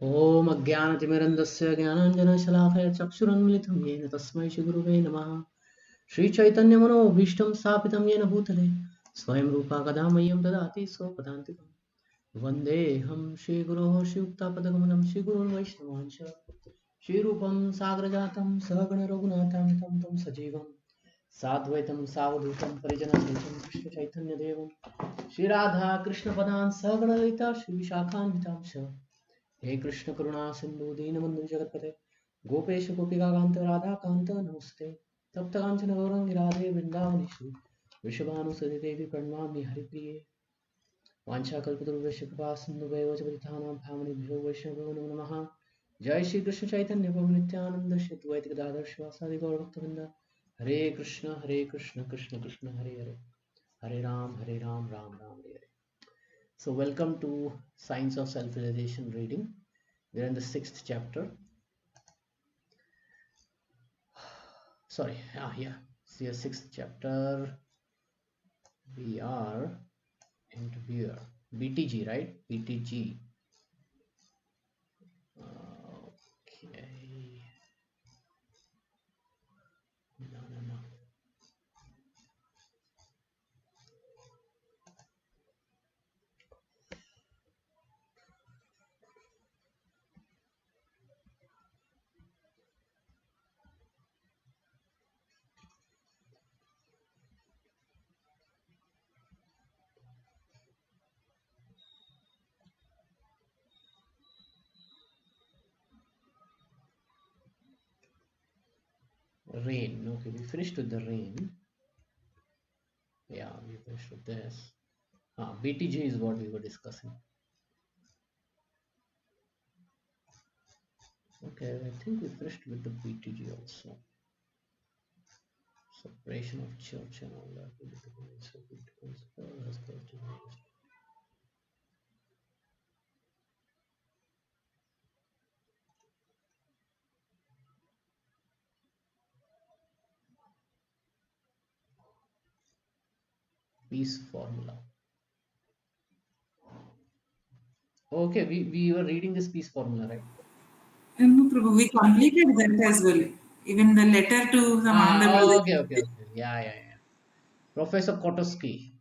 ॐ अज्ञानतिमिरन्दस्य ज्ञानाञ्जनशलाकया चक्षुरुन्मिलितं येन तस्मै श्रीगुरुवे नमः। श्रीचैतन्यमनोभीष्टं स्थापितं येन भूतले स्वयं रूपा कदा मह्यं ददाति स्वपदान्तिकं। वन्देऽहं श्रीगुरोः श्रीयुक्तापदगमनं श्रीगुरोन् वैष्णवांश्च श्रीरूपं सागरजातं सहगणरघुनाथं तं सजीवं साद्वैतं सावधूतं परिजनसहितं कृष्णचैतन्यदेवं श्रीराधा कृष्णपदान् सहगणललिता श्रीविशाखान्वितांश्च। हे कृष्ण करुणा सिंधु दीनबंधु जगतपते गोपेश गोपिकांत राधा कांत नमस्ते तप्त कांचन गौरंगी राधे वृंदावनेश्वरी वृषभानुसुते देवी प्रणमामि हरिप्रिये वाञ्छाकल्पतरुभ्यश्च कृपा सिन्धुभ्यो च पतितानां भावनेभ्यो वैष्णवेभ्यो नमो नमः। जय श्री कृष्ण चैतन्य प्रभु नित्यानंद श्री द्वैत गदाधर श्रीवासादि गौरभक्तवृंद। हरे Krishna Krishna Krishna Hare Hare Hare Ram Ram Ram Hare Hare. So welcome to Science of Self-Realization reading. We are in the 6th chapter. Sorry, yeah. See a 6th chapter. We are into here. BTG, right? BTG. Okay. No. Rain. Okay, we finished with the rain. Yeah, we finished with this. BTG is what we were discussing. Okay, I think we finished with the BTG also. Separation of church and all that. Peace formula. Okay, we were reading this peace formula, right? No, Prabhu, we completed that as well. Even the letter to some Andhra Okay. Pradesh. Yeah. Professor Kotoski,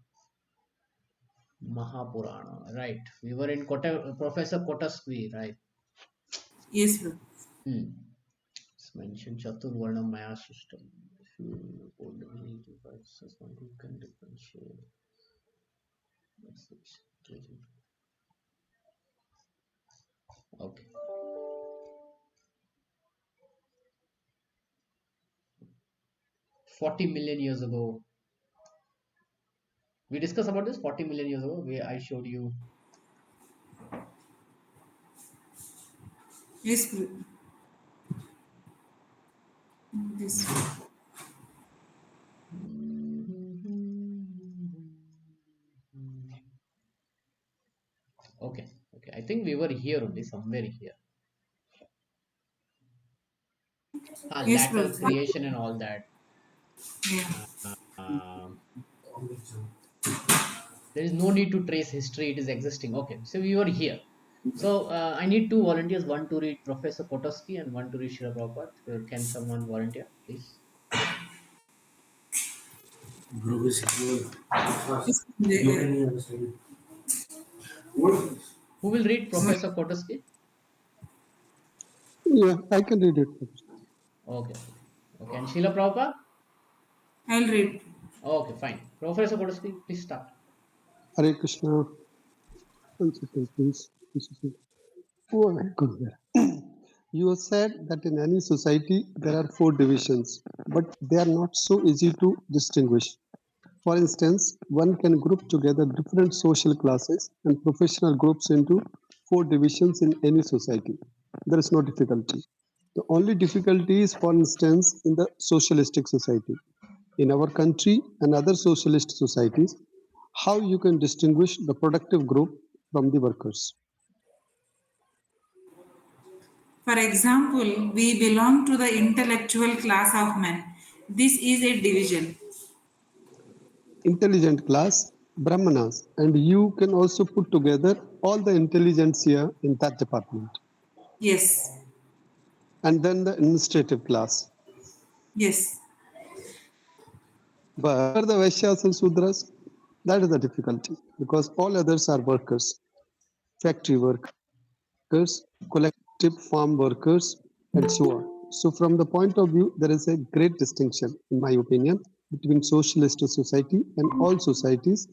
Mahapurana, right? We were in Professor Kotoski, right? Yes, Prabhu. It's mentioned Chaturvarna Maya system. If you hold the meaning devices, one who can differentiate message. Okay. 40 million years ago. We discussed about this 40 million years ago. I showed you. Yes, Prabhu. This. Okay. I think we were here only, somewhere here. Yes, Latter Prabhu. creation and all that. Yeah. Um, there is no need to trace history, it is existing. Okay, so we were here. So I need two volunteers, one to read Professor Kotoski and one to read Srila Prabhupada. Can someone volunteer, please? Yes, yeah. Who will read Professor Kotoski? Yeah, I can read it. Okay. And Srila Prabhupada? I'll read. Okay, fine. Professor Kotoski, please start. Hare Krishna. One second, please. This is it. Oh, my goodness. You have said that in any society there are four divisions, but they are not so easy to distinguish. For instance, one can group together different social classes and professional groups into four divisions in any society. There is no difficulty. The only difficulty is, for instance, in the socialistic society. In our country and other socialist societies, how you can distinguish the productive group from the workers. For example, we belong to the intellectual class of men. This is a division. Intelligent class, Brahmanas, and you can also put together all the intelligentsia in that department. Yes. And then the administrative class. Yes. But for the Vaishyas and Sudras, that is the difficulty because all others are workers, factory workers, collective farm workers, and so on. So, from the point of view, there is a great distinction, in my opinion, between socialist society and all societies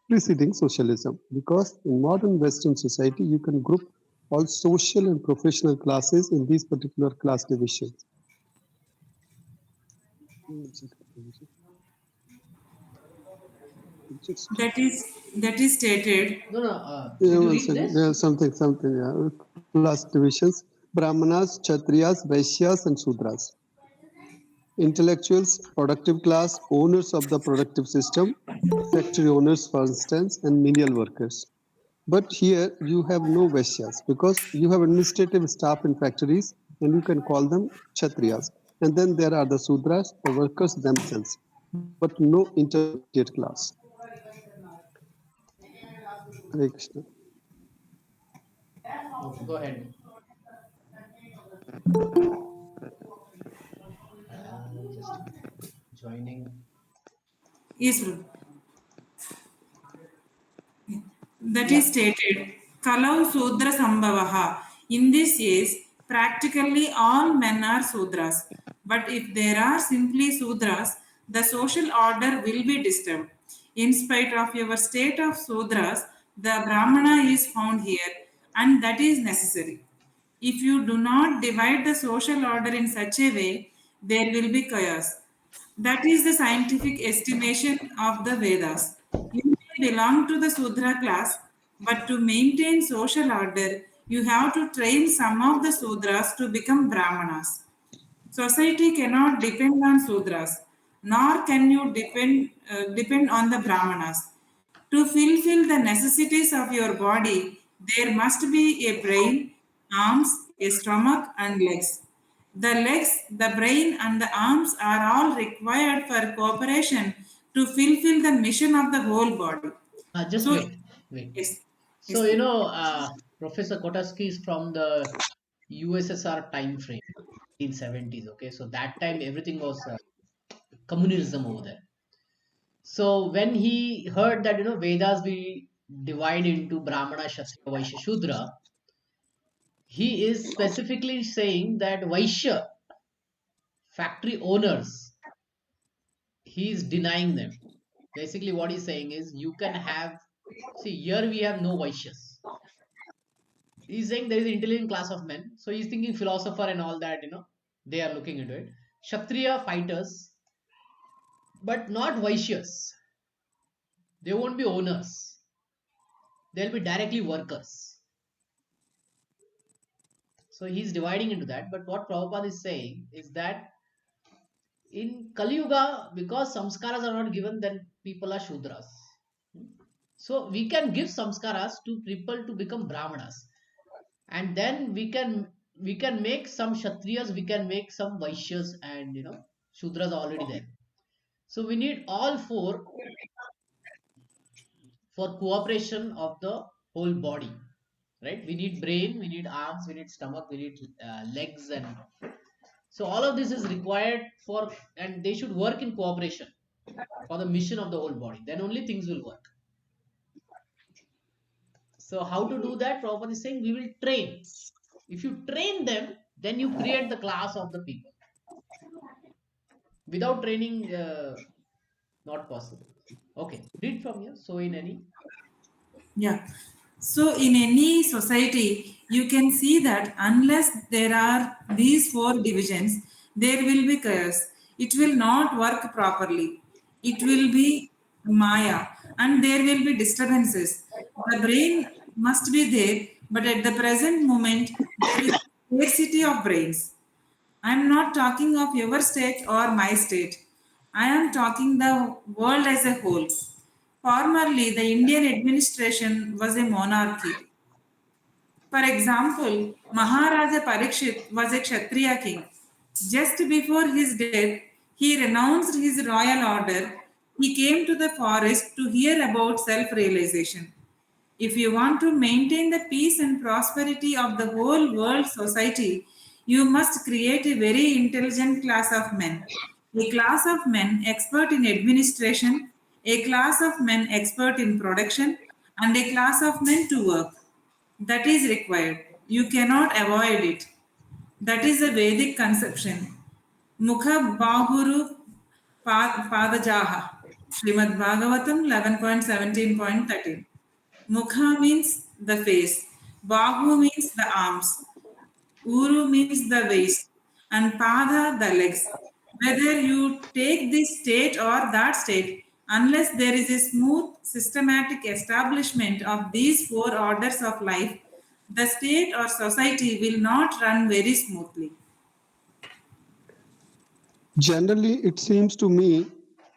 preceding socialism. Because in modern Western society, you can group all social and professional classes in these particular class divisions. That is stated. No, no. Yeah, Did you one read second. Yeah, this? something. Yeah, class divisions: Brahmanas, Kshatriyas, Vaishyas, and Sudras. Intellectuals, productive class, owners of the productive system, factory owners, for instance, and menial workers. But here you have no Vaishyas because you have administrative staff in factories and you can call them Kshatriyas. And then there are the Sudras, the workers themselves, but no intermediate class. Hare Krishna. Okay, go ahead. Just joining. Yes, bro. That Yeah. is stated, Kalau Sudra Sambhavaha. In this case, practically all men are Sudras. But if there are simply Sudras, the social order will be disturbed. In spite of your state of Sudras, the Brahmana is found here, and that is necessary. If you do not divide the social order in such a way, there will be chaos. That is the scientific estimation of the Vedas. You may belong to the Sudra class, but to maintain social order, you have to train some of the Sudras to become Brahmanas. Society cannot depend on Sudras, nor can you depend on the Brahmanas. To fulfill the necessities of your body, there must be a brain, arms, a stomach, and legs. The legs, the brain, and the arms are all required for cooperation to fulfill the mission of the whole body. Just So, wait. Wait. yes, So, yes, Professor Kotaski is from the USSR time frame, 1970s. Okay. So, that time everything was communalism over there. So, when he heard that, Vedas will divide into Brahmana, Kshatriya, Vaishya, Shudra, he is specifically saying that Vaishya, factory owners, he is denying them. Basically, what he's saying is you can have, see, here we have no Vaishyas. He's saying there is an intelligent class of men. So he's thinking philosopher and all that, they are looking into it. Kshatriya fighters, but not Vaishyas. They won't be owners. They'll be directly workers. So he's dividing into that. But what Prabhupada is saying is that in Kali Yuga, because samskaras are not given, then people are Shudras. So we can give samskaras to people to become Brahmanas. And then we can make some Kshatriyas, we can make some Vaishyas, and Shudras are already there. So we need all four for cooperation of the whole body, right? We need brain, we need arms, we need stomach, we need legs, and so all of this is required for, and they should work in cooperation for the mission of the whole body. Then only things will work. So how to do that? Prabhupada is saying we will train. If you train them, then you create the class of the people. Without training, not possible. Okay, read from here. So in any, yeah. So, in any society, you can see that unless there are these four divisions, there will be chaos. It will not work properly. It will be Maya, and there will be disturbances. The brain must be there, but at the present moment, there is scarcity of brains. I am not talking of your state or my state. I am talking the world as a whole. Formerly, the Indian administration was a monarchy. For example, Maharaja Parikshit was a Kshatriya king. Just before his death, he renounced his royal order. He came to the forest to hear about self realization. If you want to maintain the peace and prosperity of the whole world society, you must create a very intelligent class of men. A class of men expert in administration, a class of men expert in production, and a class of men to work. That is required. You cannot avoid it. That is a Vedic conception. Mukha Bahuru Padajaha. Srimad Bhagavatam 11.17.13. Mukha means the face. Bahu means the arms. Uru means the waist. And Pada the legs. Whether you take this state or that state, unless there is a smooth, systematic establishment of these four orders of life, the state or society will not run very smoothly. Generally, it seems to me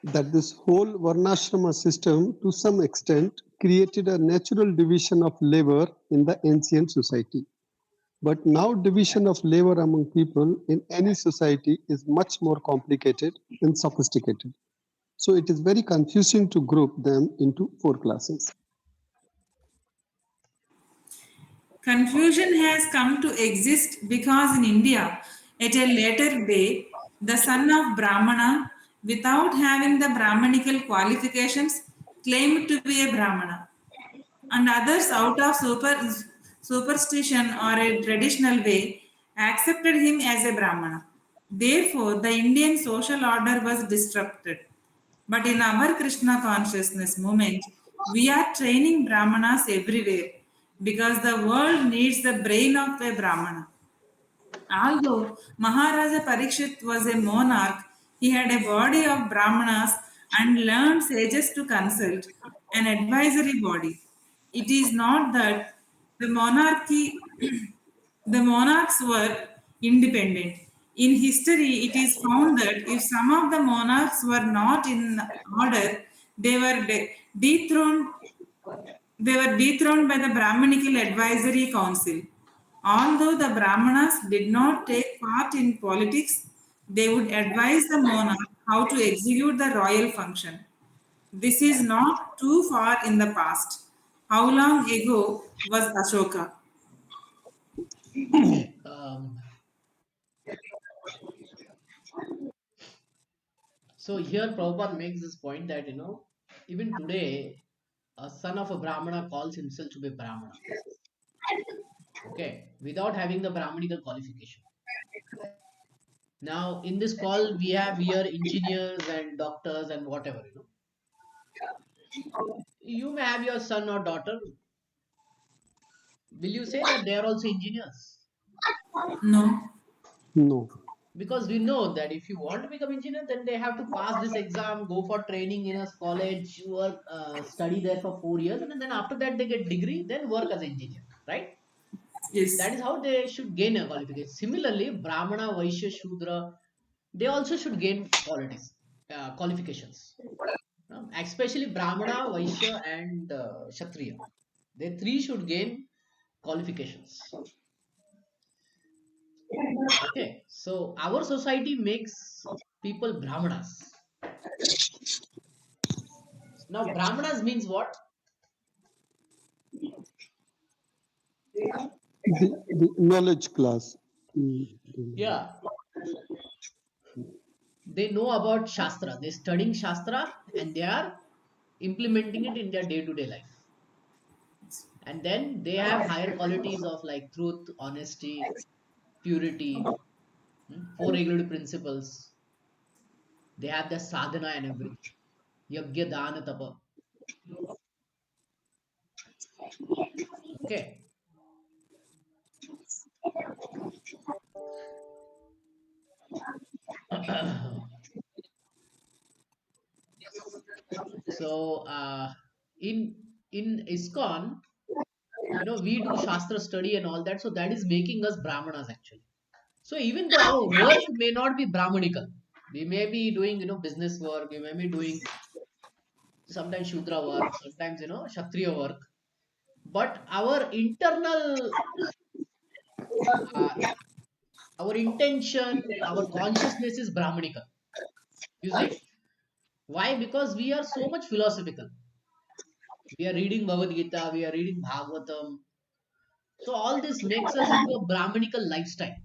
that this whole Varnashrama system, to some extent, created a natural division of labor in the ancient society. But now, division of labor among people in any society is much more complicated and sophisticated. So, it is very confusing to group them into four classes. Confusion has come to exist because in India, at a later day, the son of Brahmana, without having the Brahmanical qualifications, claimed to be a Brahmana, and others, out of superstition or a traditional way, accepted him as a Brahmana. Therefore, the Indian social order was disrupted. But in our Krishna consciousness movement, we are training Brahmanas everywhere because the world needs the brain of a Brahmana. Although Maharaja Parikshit was a monarch, he had a body of Brahmanas and learned sages to consult, an advisory body. It is not that the monarchy, the monarchs were independent. In history, it is found that if some of the monarchs were not in order, they were dethroned they were dethroned by the Brahmanical Advisory Council. Although the Brahmanas did not take part in politics, they would advise the monarch how to execute the royal function. This is not too far in the past. How long ago was Ashoka? Okay. So here Prabhupada makes this point that even today a son of a Brahmana calls himself to be Brahmana. Okay, without having the Brahmanical qualification. Now in this call we have here engineers and doctors and whatever. You may have your son or daughter. Will you say that they are also engineers? No. No. Because we know that if you want to become engineer, then they have to pass this exam, go for training in a college, work, study there for 4 years, and then after that they get degree, then work as engineer, right? Yes. That is how they should gain a qualification. Similarly, Brahmana, Vaishya, Shudra, they also should gain qualifications. Especially Brahmana, Vaishya, and Kshatriya. They three should gain qualifications. Okay, so our society makes people Brahmanas. Now, Brahmanas means what? The knowledge class. Yeah, they know about Shastra. They're studying Shastra and they are implementing it in their day to day life. And then they have higher qualities of like truth, honesty, purity, four regulative principles. They have the sadhana and everything. Yagya, dana, tapa. Okay. So in ISKCON, we do Shastra study and all that. So that is making us Brahmanas actually. So even though our work may not be Brahmanical, we may be doing business work, we may be doing sometimes Shudra work, sometimes Kshatriya work, but uh, our intention, our consciousness is Brahmanical. You see why? Because we are so much philosophical. We are reading Bhagavad Gita, we are reading Bhagavatam. So all this makes us into a Brahminical lifestyle,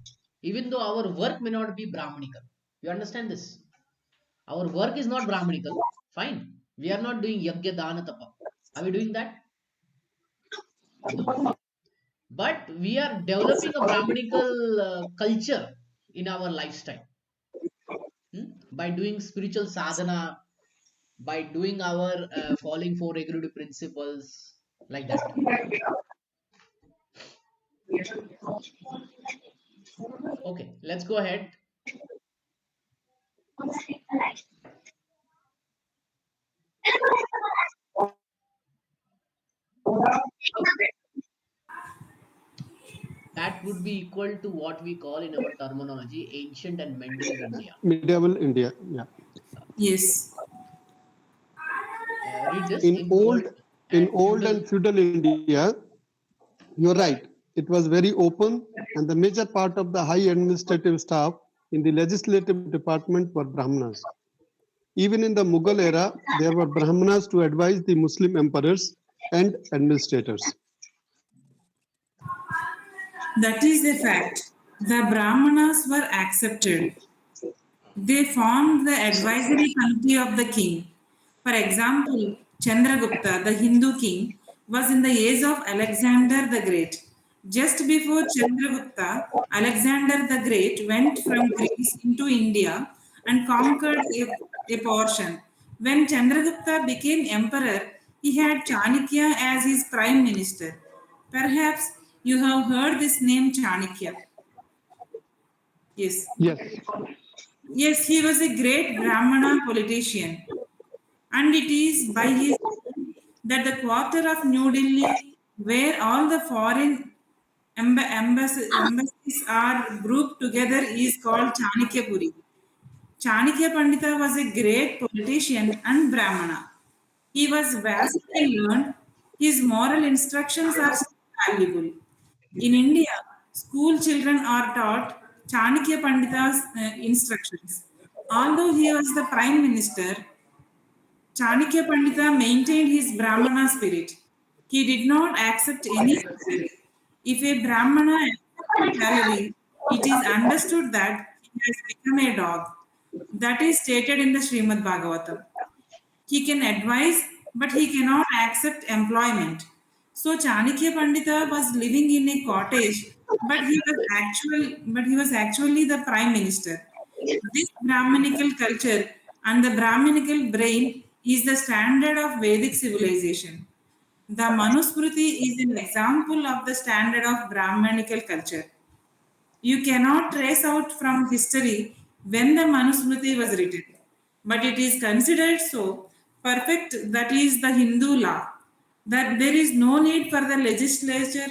even though our work may not be Brahminical. You understand this? Our work is not Brahminical. Fine. We are not doing Yagya Dana Tapa. Are we doing that? No. But we are developing a Brahminical culture in our lifestyle, by doing spiritual sadhana, by doing our falling four regulative principles, like that. Okay, let's go ahead. That would be equal to what we call in our terminology ancient and medieval India. Medieval India. Yeah. Yes. Read this In old, in and old feudal. and feudal India, you're right. It was very open, and the major part of the high administrative staff in the legislative department were Brahmanas. Even in the Mughal era, there were Brahmanas to advise the Muslim emperors and administrators. That is a fact. The Brahmanas were accepted. They formed the advisory committee of the king. For example, Chandragupta, the Hindu king, was in the age of Alexander the Great. Just before Chandragupta, Alexander the Great went from Greece into India and conquered a portion. When Chandragupta became emperor, he had Chanakya as his prime minister. Perhaps you have heard this name Chanakya. Yes. Yes. Yes, he was a great Brahmana politician, and it is by his reign that the quarter of New Delhi, where all the foreign embassies are grouped together, is called Chanakyapuri. Chanakya Pandita was a great politician and Brahmana. He was vastly learned. His moral instructions are still valuable. In India, school children are taught Chanakya Pandita's instructions. Although he was the prime minister, Chanakya Pandita maintained his Brahmana spirit. He did not accept any salary. If a Brahmana accepts salary, it is understood that he has become a dog. That is stated in the Srimad Bhagavatam. He can advise, but he cannot accept employment. So Chanakya Pandita was living in a cottage, but he was actually the prime minister. This Brahminical culture and the Brahminical brain is the standard of Vedic civilization. The Manusmriti is an example of the standard of Brahminical culture. You cannot trace out from history when the Manusmriti was written, but it is considered so perfect that is the Hindu law that there is no need for the legislature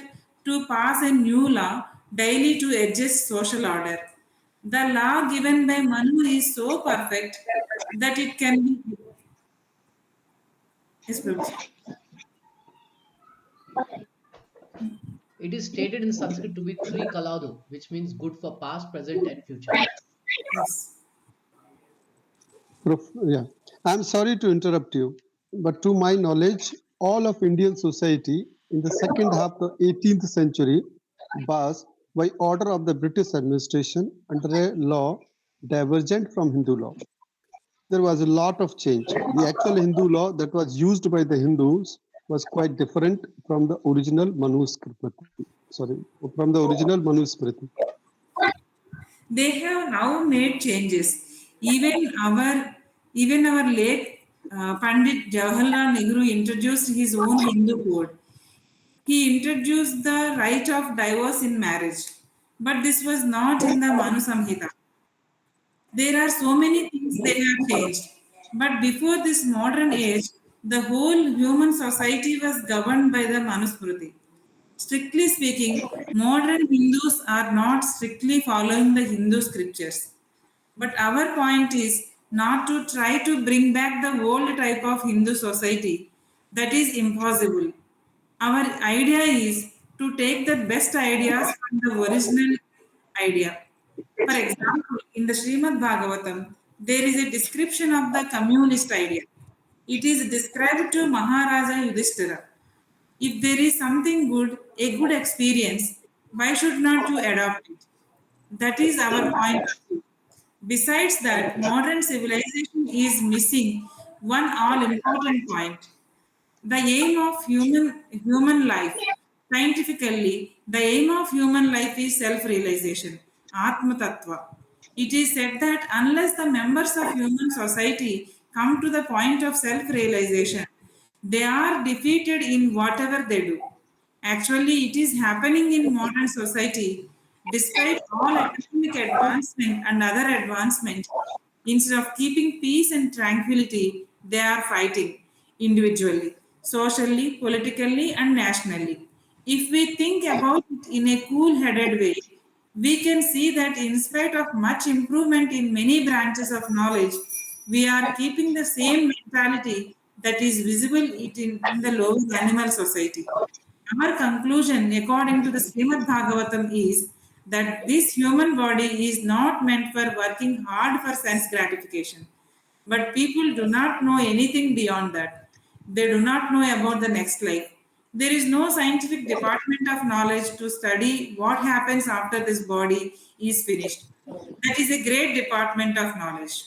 to pass a new law daily to adjust social order. The law given by Manu is so perfect that it can be. Yes, Prabhuji. It is stated in Sanskrit to be Tri Kaladu, which means good for past, present, and future. Yes. Yeah. I'm sorry to interrupt you, but to my knowledge, all of Indian society in the second half of the 18th century was by order of the British administration under a law divergent from Hindu law. There was a lot of change. The actual Hindu law that was used by the Hindus was quite different from the original Manusmriti. Sorry, from the original Manusmriti. They have now made changes. Even our late Pandit Jawaharlal Nehru introduced his own Hindu code. He introduced the right of divorce in marriage, but this was not in the Manu Samhita. There are so many things they have changed. But before this modern age, the whole human society was governed by the Manusmriti. Strictly speaking, modern Hindus are not strictly following the Hindu scriptures. But our point is not to try to bring back the old type of Hindu society. That is impossible. Our idea is to take the best ideas from the original idea. For example, in the Srimad Bhagavatam, there is a description of the communist idea. It is described to Maharaja Yudhishthira. If there is something good, a good experience, why should not you adopt it? That is our point of view. Besides that, modern civilization is missing one all important point. The aim of human life. Scientifically, the aim of human life is self-realization, Atma Tattva. It is said that unless the members of human society come to the point of self-realization, they are defeated in whatever they do. Actually, it is happening in modern society. Despite all academic advancement and other advancement, instead of keeping peace and tranquility, they are fighting individually, socially, politically, and nationally. If we think about it in a cool headed way, we can see that in spite of much improvement in many branches of knowledge, we are keeping the same mentality that is visible in the lower animal society. Our conclusion, according to the Srimad Bhagavatam, is that this human body is not meant for working hard for sense gratification. But people do not know anything beyond that. They do not know about the next life. There is no scientific department of knowledge to study what happens after this body is finished. That is a great department of knowledge.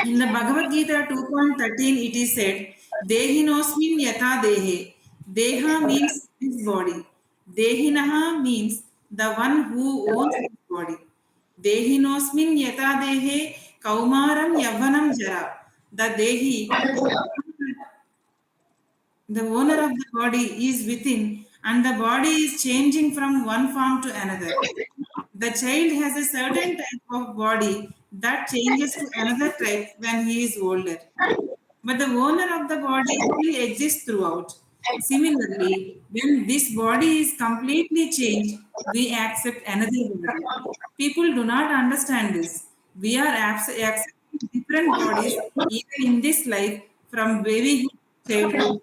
In the Bhagavad Gita 2.13, it is said, Dehinosmin yata dehe. Deha means this body. Dehinaha means the one who owns this body. Dehinosmin yata dehe kaumaram yavanam jara. The Dehi, the owner of the body, is within, and the body is changing from one form to another. The child has a certain type of body that changes to another type when he is older. But the owner of the body still exists throughout. Similarly, when this body is completely changed, we accept another body. People do not understand this. We are accepting different bodies even in this life from babyhood to childhood,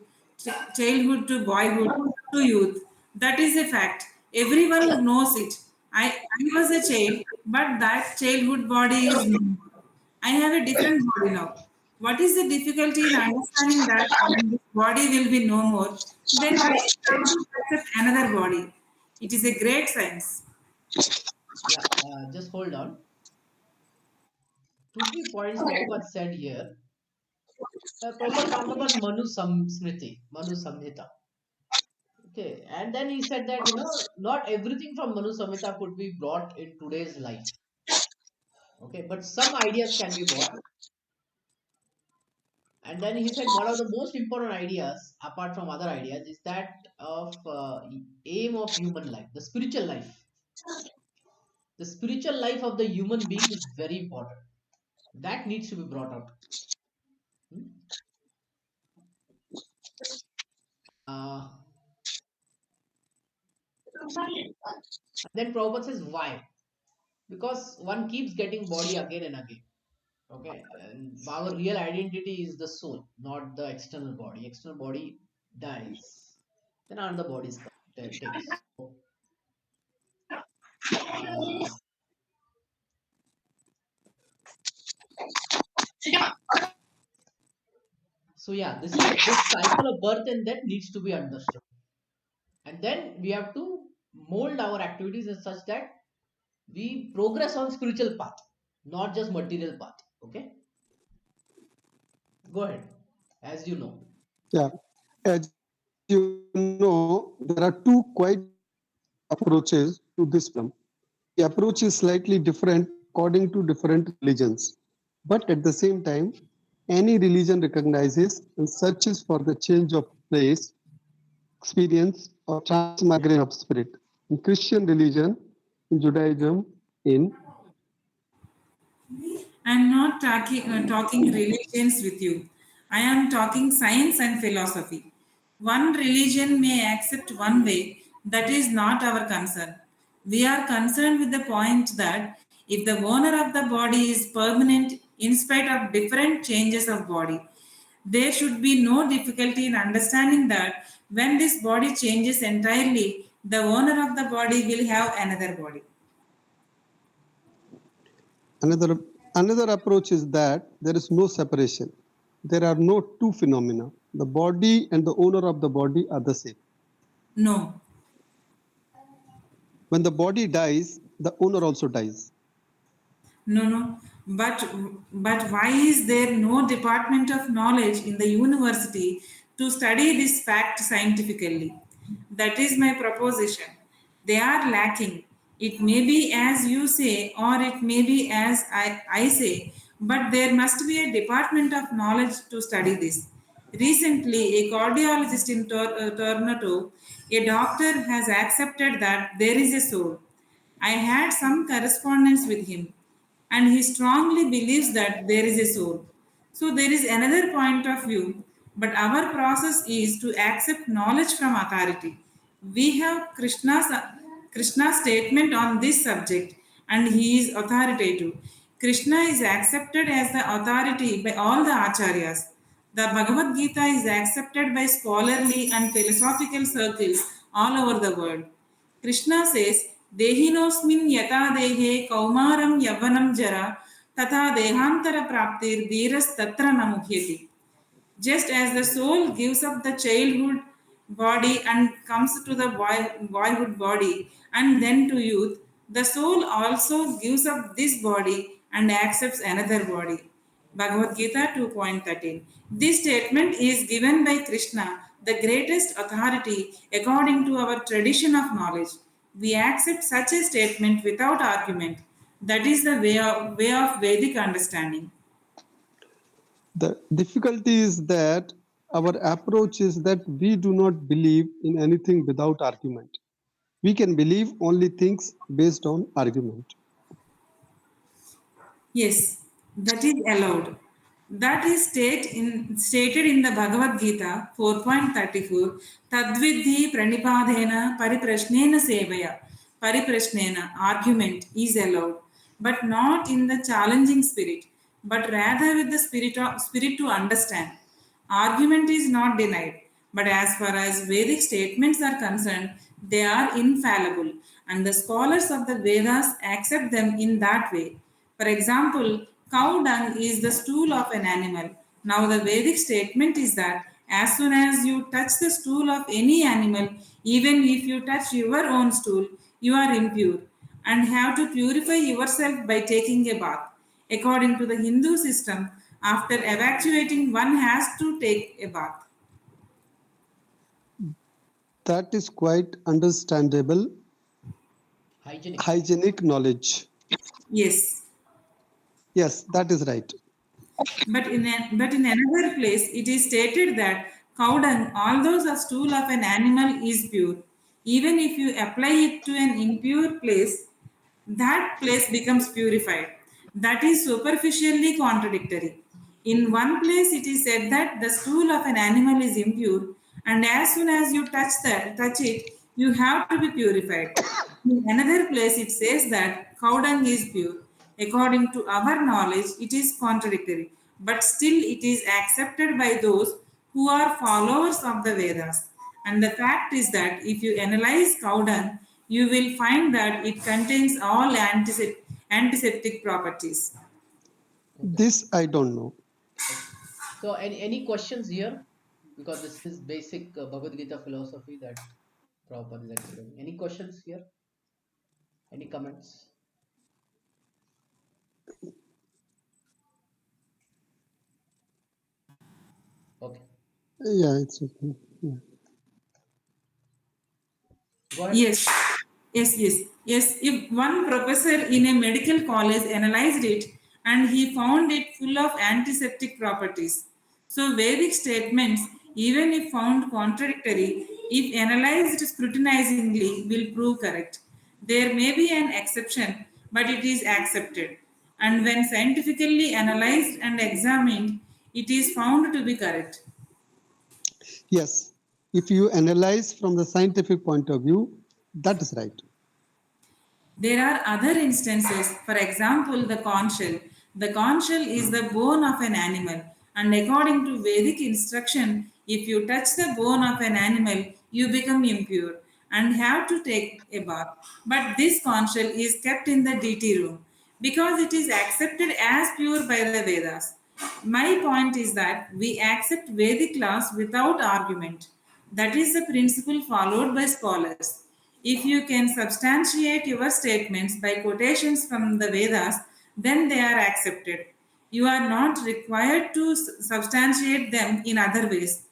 childhood to boyhood to youth. That is a fact. Everyone knows it. I was a child, but that childhood body is no more. I have a different body now. What is the difficulty in understanding that when this body will be no more? Then why should I accept another body? It is a great science. Yeah, just hold on. Two, 3 points Prabhupada said here. Prabhupada talked about Smriti, Manu Samhita. Okay, and then he said that, not everything from Manu Samhita could be brought in today's life. Okay, but some ideas can be brought. And then he said one of the most important ideas, apart from other ideas, is that of aim of human life, the spiritual life. The spiritual life of the human being is very important. That needs to be brought out. Hmm? Uh, then Prabhupada says why? Because one keeps getting body again and again. Okay, and our real identity is the soul, not the external body. External body dies, then another body is takes. Uh, so yeah, this cycle of birth and death needs to be understood, and then we have to mold our activities as such that we progress on spiritual path, not just material path. Okay, go ahead, as you know. Yeah. As you know, there are two quite approaches to this problem. The approach is slightly different according to different religions. But at the same time, any religion recognizes and searches for the change of place, experience, or transmigration of spirit. In Christian religion, in Judaism, in I am not talking religions with you. I am talking science and philosophy. One religion may accept one way, that is not our concern. We are concerned with the point that if the owner of the body is permanent in spite of different changes of body, there should be no difficulty in understanding that when this body changes entirely, the owner of the body will have another body. another Another approach is that there is no separation. There are no two phenomena. The body and the owner of the body are the same. No. When the body dies, the owner also dies. No. But why is there no department of knowledge in the university to study this fact scientifically? That is my proposition. They are lacking. It may be as you say, or it may be as I say, but there must be a department of knowledge to study this. Recently, a cardiologist in Toronto, a doctor has accepted that there is a soul. I had some correspondence with him, and he strongly believes that there is a soul. So, there is another point of view, but our process is to accept knowledge from authority. We have Krishna's statement on this subject, and he is authoritative. Krishna is accepted as the authority by all the acharyas. The Bhagavad Gita is accepted by scholarly and philosophical circles all over the world. Krishna says, Dehinosmin yata dehe kaumaram yavanam jara tata dehantara praptir dhiras tatra namukhyati. Just as the soul gives up the childhood body and comes to the boyhood body and then to youth, the soul also gives up this body and accepts another body. Bhagavad Gita 2.13. This statement is given by Krishna, the greatest authority according to our tradition of knowledge. We accept such a statement without argument. That is the way of Vedic understanding. The difficulty is that our approach is that we do not believe in anything without argument. We can believe only things based on argument. Yes, that is allowed. That is stated in the Bhagavad Gita 4.34 Tadvidhi pranipadena pariprashnena sevaya. Pariprashnena, argument, is allowed, but not in the challenging spirit, but rather with the spirit to understand. Argument is not denied, but as far as Vedic statements are concerned, they are infallible, and the scholars of the Vedas accept them in that way. For example, cow dung is the stool of an animal. Now, the Vedic statement is that as soon as you touch the stool of any animal, even if you touch your own stool, you are impure and have to purify yourself by taking a bath. According to the Hindu system, after evacuating, one has to take a bath. That is quite understandable. Hygienic knowledge. Yes. Yes, that is right. But in another place, it is stated that cow dung, although the stool of an animal is pure, even if you apply it to an impure place, that place becomes purified. That is superficially contradictory. In one place, it is said that the stool of an animal is impure, and as soon as you touch it, you have to be purified. In another place, it says that cow dung is pure. According to our knowledge, it is contradictory, but still it is accepted by those who are followers of the Vedas. And the fact is that if you analyze cow dung, you will find that it contains all antiseptic properties. Okay. This I don't know. Okay. So, any questions here? Because this is basic Bhagavad Gita philosophy that Prabhupada is explaining. Any questions here? Any comments? Okay. Yeah, it's okay. Yeah. Go ahead. Yes, yes. If one professor in a medical college analyzed it and he found it full of antiseptic properties. So, Vedic statements, even if found contradictory, if analyzed scrutinizingly, will prove correct. There may be an exception, but it is accepted. And when scientifically analyzed and examined, it is found to be correct. Yes, if you analyze from the scientific point of view, that is right. There are other instances, for example, the conch shell. The conch shell is the bone of an animal, and according to Vedic instruction, if you touch the bone of an animal, you become impure and have to take a bath. But this conch shell is kept in the DT room. because it is accepted as pure by the Vedas. My point is that we accept Vedic laws without argument. That is the principle followed by scholars. If you can substantiate your statements by quotations from the Vedas, then they are accepted. You are not required to substantiate them in other ways.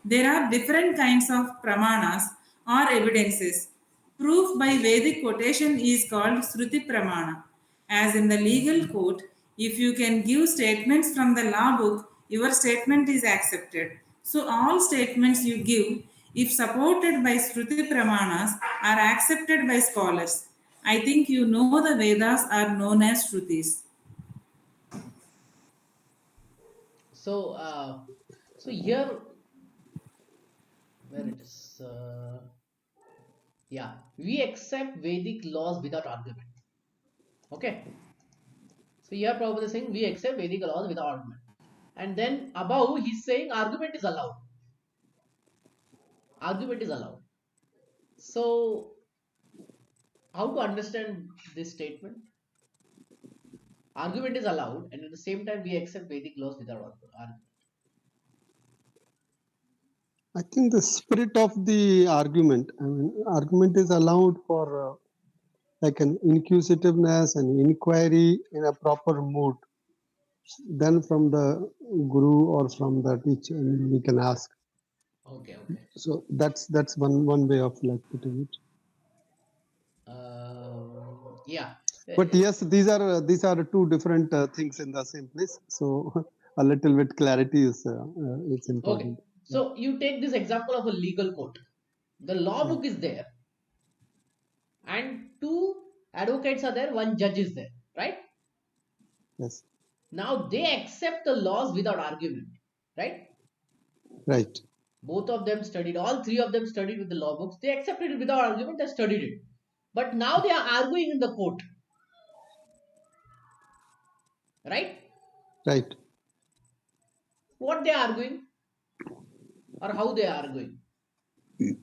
There are different kinds of pramanas or evidences. Proof by Vedic quotation is called Sruti Pramana. As in the legal court, if you can give statements from the law book, your statement is accepted. So, all statements you give, if supported by Sruti Pramanas, are accepted by scholars. I think you know the Vedas are known as Shrutis. So, so here, where it is, yeah, we accept Vedic laws without argument. Okay. So here Prabhupada is saying we accept Vedic laws without argument. And then above he's saying argument is allowed. Argument is allowed. So how to understand this statement? Argument is allowed, and at the same time we accept Vedic laws without argument. I think the spirit of the argument, I mean, argument is allowed for like an inquisitiveness and inquiry in a proper mood. Then from the guru or from the teacher, we can ask. Okay. So that's one way of like putting it. Yeah. But yes, these are two different things in the same place. So a little bit clarity is it's important. Okay. So you take this example of a legal court. The law book is there, and two advocates are there, one judge is there, right? Yes. Now they accept the laws without argument, right? Right. Both of them studied, all three of them studied with the law books. They accepted it without argument, they studied it. But now they are arguing in the court, right? Right. What they are arguing or how they are arguing?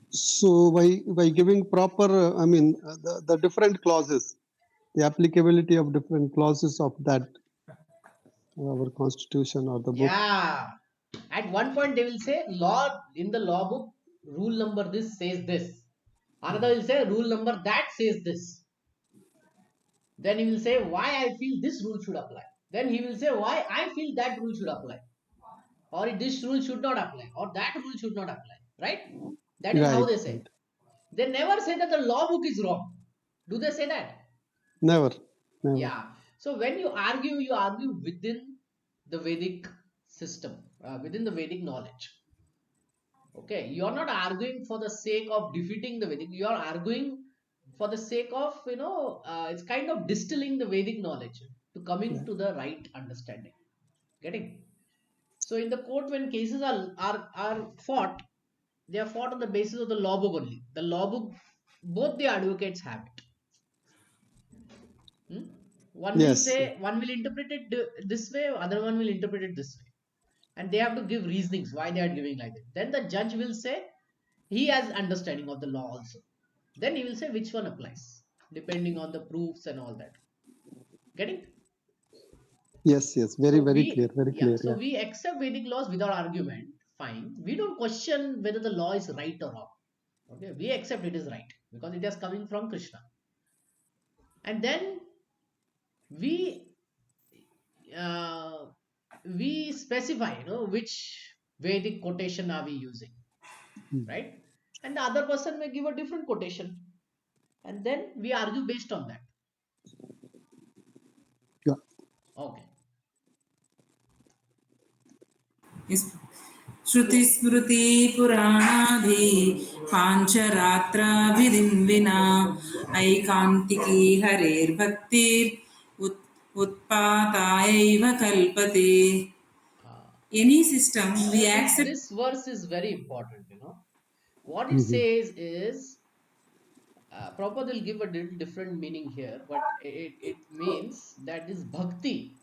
So by giving proper, the different clauses, the applicability of different clauses of that our constitution or the book. Yeah. At one point they will say law in the law book, rule number this says this. Another will say rule number that says this. Then he will say why I feel this rule should apply. Then he will say why I feel that rule should apply. Or this rule should not apply. Or that rule should not apply. Right? That is how Right. they say. They never say that the law book is wrong. Do they say that? Never. Yeah. So when you argue within the Vedic system, within the Vedic knowledge. Okay, you are not arguing for the sake of defeating the Vedic. You are arguing for the sake of, it's kind of distilling the Vedic knowledge to coming to the right understanding. Getting? So in the court, when cases are fought, they are fought on the basis of the law book only. The law book, both the advocates have it. One will say, one will interpret it this way, other one will interpret it this way. And they have to give reasonings why they are giving like that. Then the judge will say, he has understanding of the law also. Then he will say which one applies, depending on the proofs and all that. Getting? Yes. Very clear. Very clear. So we accept Vedic laws without argument. Fine. We don't question whether the law is right or wrong. Okay. We accept it is right because it is coming from Krishna. And then we specify, which Vedic quotation are we using, right? And the other person may give a different quotation, and then we argue based on that. Yeah. Okay. श्रुति स्मृति पुराणादि पांचरात्र विधिं विना ऐकान्तिकी हरेर्भक्तिर् उत्पातायैव कल्पते. Any system we accept. This verse is very important. What it says is, Prabhupada will give a little different meaning here, but it means that this bhakti,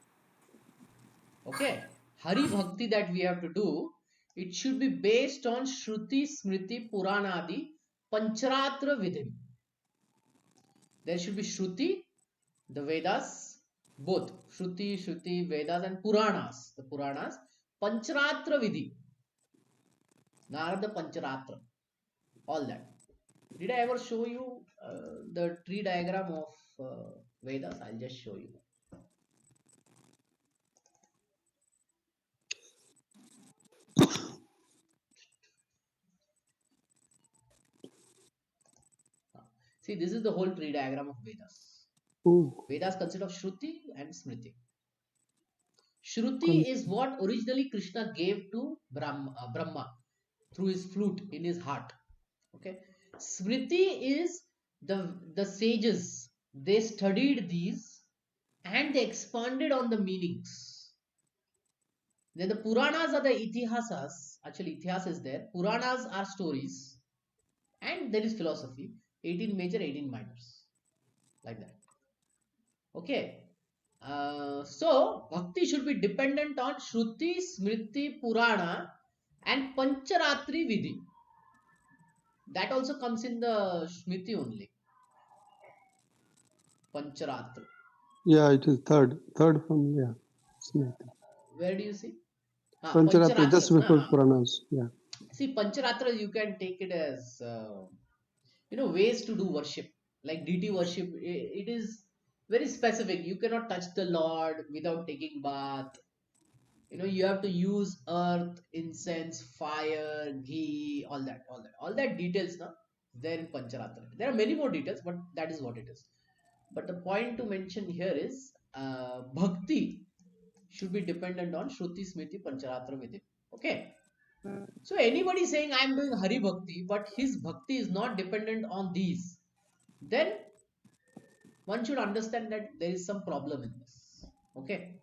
okay, Hari bhakti that we have to do, it should be based on Shruti, Smriti, Puranadi, Pancharatra Vidhim. There should be Shruti, the Vedas, Both Shruti, Shruti, Vedas, and Puranas. The Puranas, Pancharatra Vidhi, Narada Pancharatra, all that. Did I ever show you the tree diagram of Vedas? I'll just show you. See, this is the whole tree diagram of Vedas. Oh, Vedas consist of Shruti and Smriti. Shruti con- is what originally Krishna gave to Brahma through his flute in his heart. Okay. Smriti is the sages. They studied these and they expanded on the meanings. Then the Puranas are the Itihasas. Actually, Itihas is there. Puranas are stories. And there is philosophy. 18 major, 18 minors. Like that. Okay. So, bhakti should be dependent on Shruti, Smriti, Purana and Pancharatri Vidhi. That also comes in the Smriti only. Pancharatri. yeah, it is third from, yeah. Smriti. Where do you see? Pancharatra, just Pancharatras. before Na? Puranas, yeah. See, Pancharatras you can take it as, ways to do worship. Like deity worship, it is very specific. You cannot touch the Lord without taking bath. You have to use earth, incense, fire, ghee, all that details now there in Pancharatra. There are many more details, but that is what it is. But the point to mention here is bhakti should be dependent on Shruti, Smriti, Pancharatra Vidhi. Okay. So anybody saying I am doing Hari Bhakti, but his bhakti is not dependent on these, then one should understand that there is some problem in this. Okay.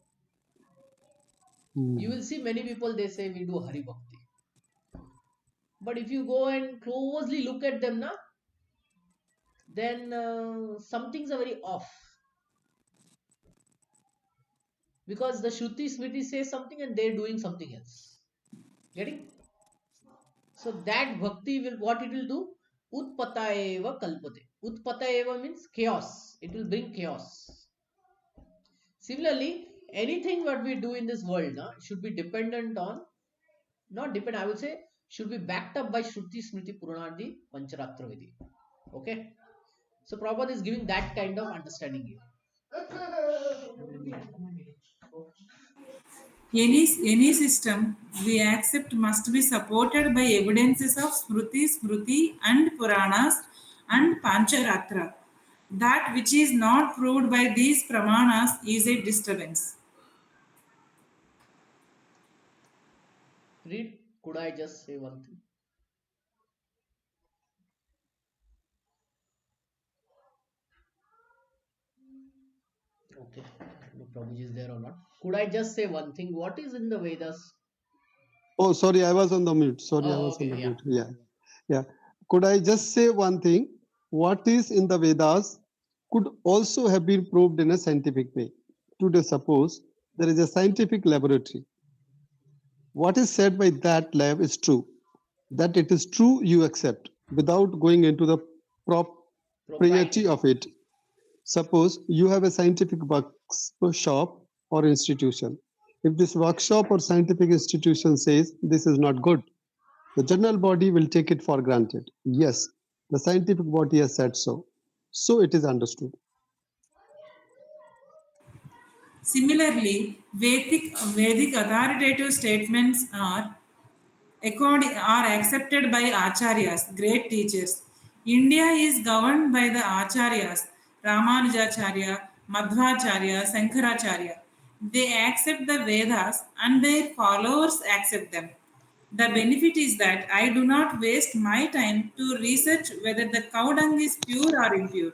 You Hmm. will see many people, they say we do Hari Bhakti. But if you go and closely look at them now, then some things are very off. Because the Shruti Smriti says something and they're doing something else. Getting? So that bhakti will, what it will do? Utpataeva kalpate. Utpataeva means chaos. It will bring chaos. Similarly, anything what we do in this world should be dependent on, not depend, I would say, should be backed up by Shruti Smriti Puranadi Pancharatra Vidhi. Okay? So Prabhupada is giving that kind of understanding here. Any system we accept must be supported by evidences of Smruti, Smruti, and Puranas and Pancharatra. That which is not proved by these pramanas is a disturbance. Read, could I just say one thing? Okay, no Prabhuji is there or not. Could I just say one thing? What is in the Vedas? Oh, sorry, I was on the mute. Sorry, I Oh, was on okay, the yeah. mute. Yeah. Yeah. Could I just say one thing? What is in the Vedas could also have been proved in a scientific way. Today, suppose there is a scientific laboratory. What is said by that lab is true. That it is true, you accept without going into the propriety Propriety. of it. Suppose you have a scientific workshop or institution. If this workshop or scientific institution says this is not good, the general body will take it for granted. Yes, the scientific body has said so. So it is understood. Similarly, Vedic authoritative statements are accepted by acharyas, great teachers. India is governed by the acharyas, Ramanujacharya, Madhvacharya, Sankaracharya. They accept the Vedas and their followers accept them. The benefit is that I do not waste my time to research whether the cow dung is pure or impure.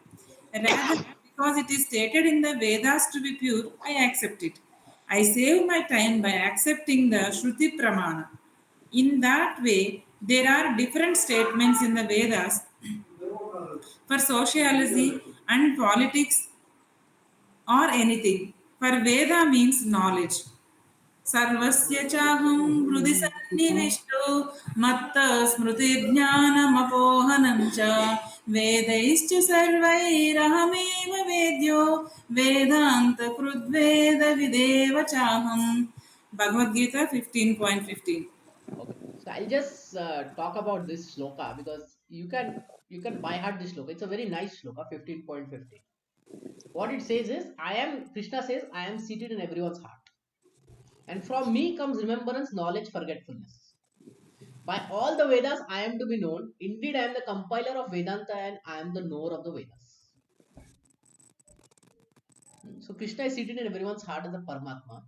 Rather, because it is stated in the Vedas to be pure, I accept it. I save my time by accepting the Shruti Pramana. In that way, there are different statements in the Vedas for sociology and politics or anything. For Veda means knowledge. सर्वस्य चाहं हृदि सन्निविष्टो मत्तः स्मृतिर्ज्ञानमपोहनं च वेदैश्च सर्वैरहमेव वेद्यो वेदान्तकृद्वेदविदेव चाहम्. Bhagavad-gita 15.15. Okay, so I'll just talk about this shloka because you can by heart this shloka. It's a very nice shloka, 15.15. What it says is, I am Krishna says, I am seated in everyone's heart, and from me comes remembrance, knowledge, forgetfulness. By all the Vedas, I am to be known. Indeed, I am the compiler of Vedanta, and I am the knower of the Vedas. So Krishna is seated in everyone's heart as a Paramatma,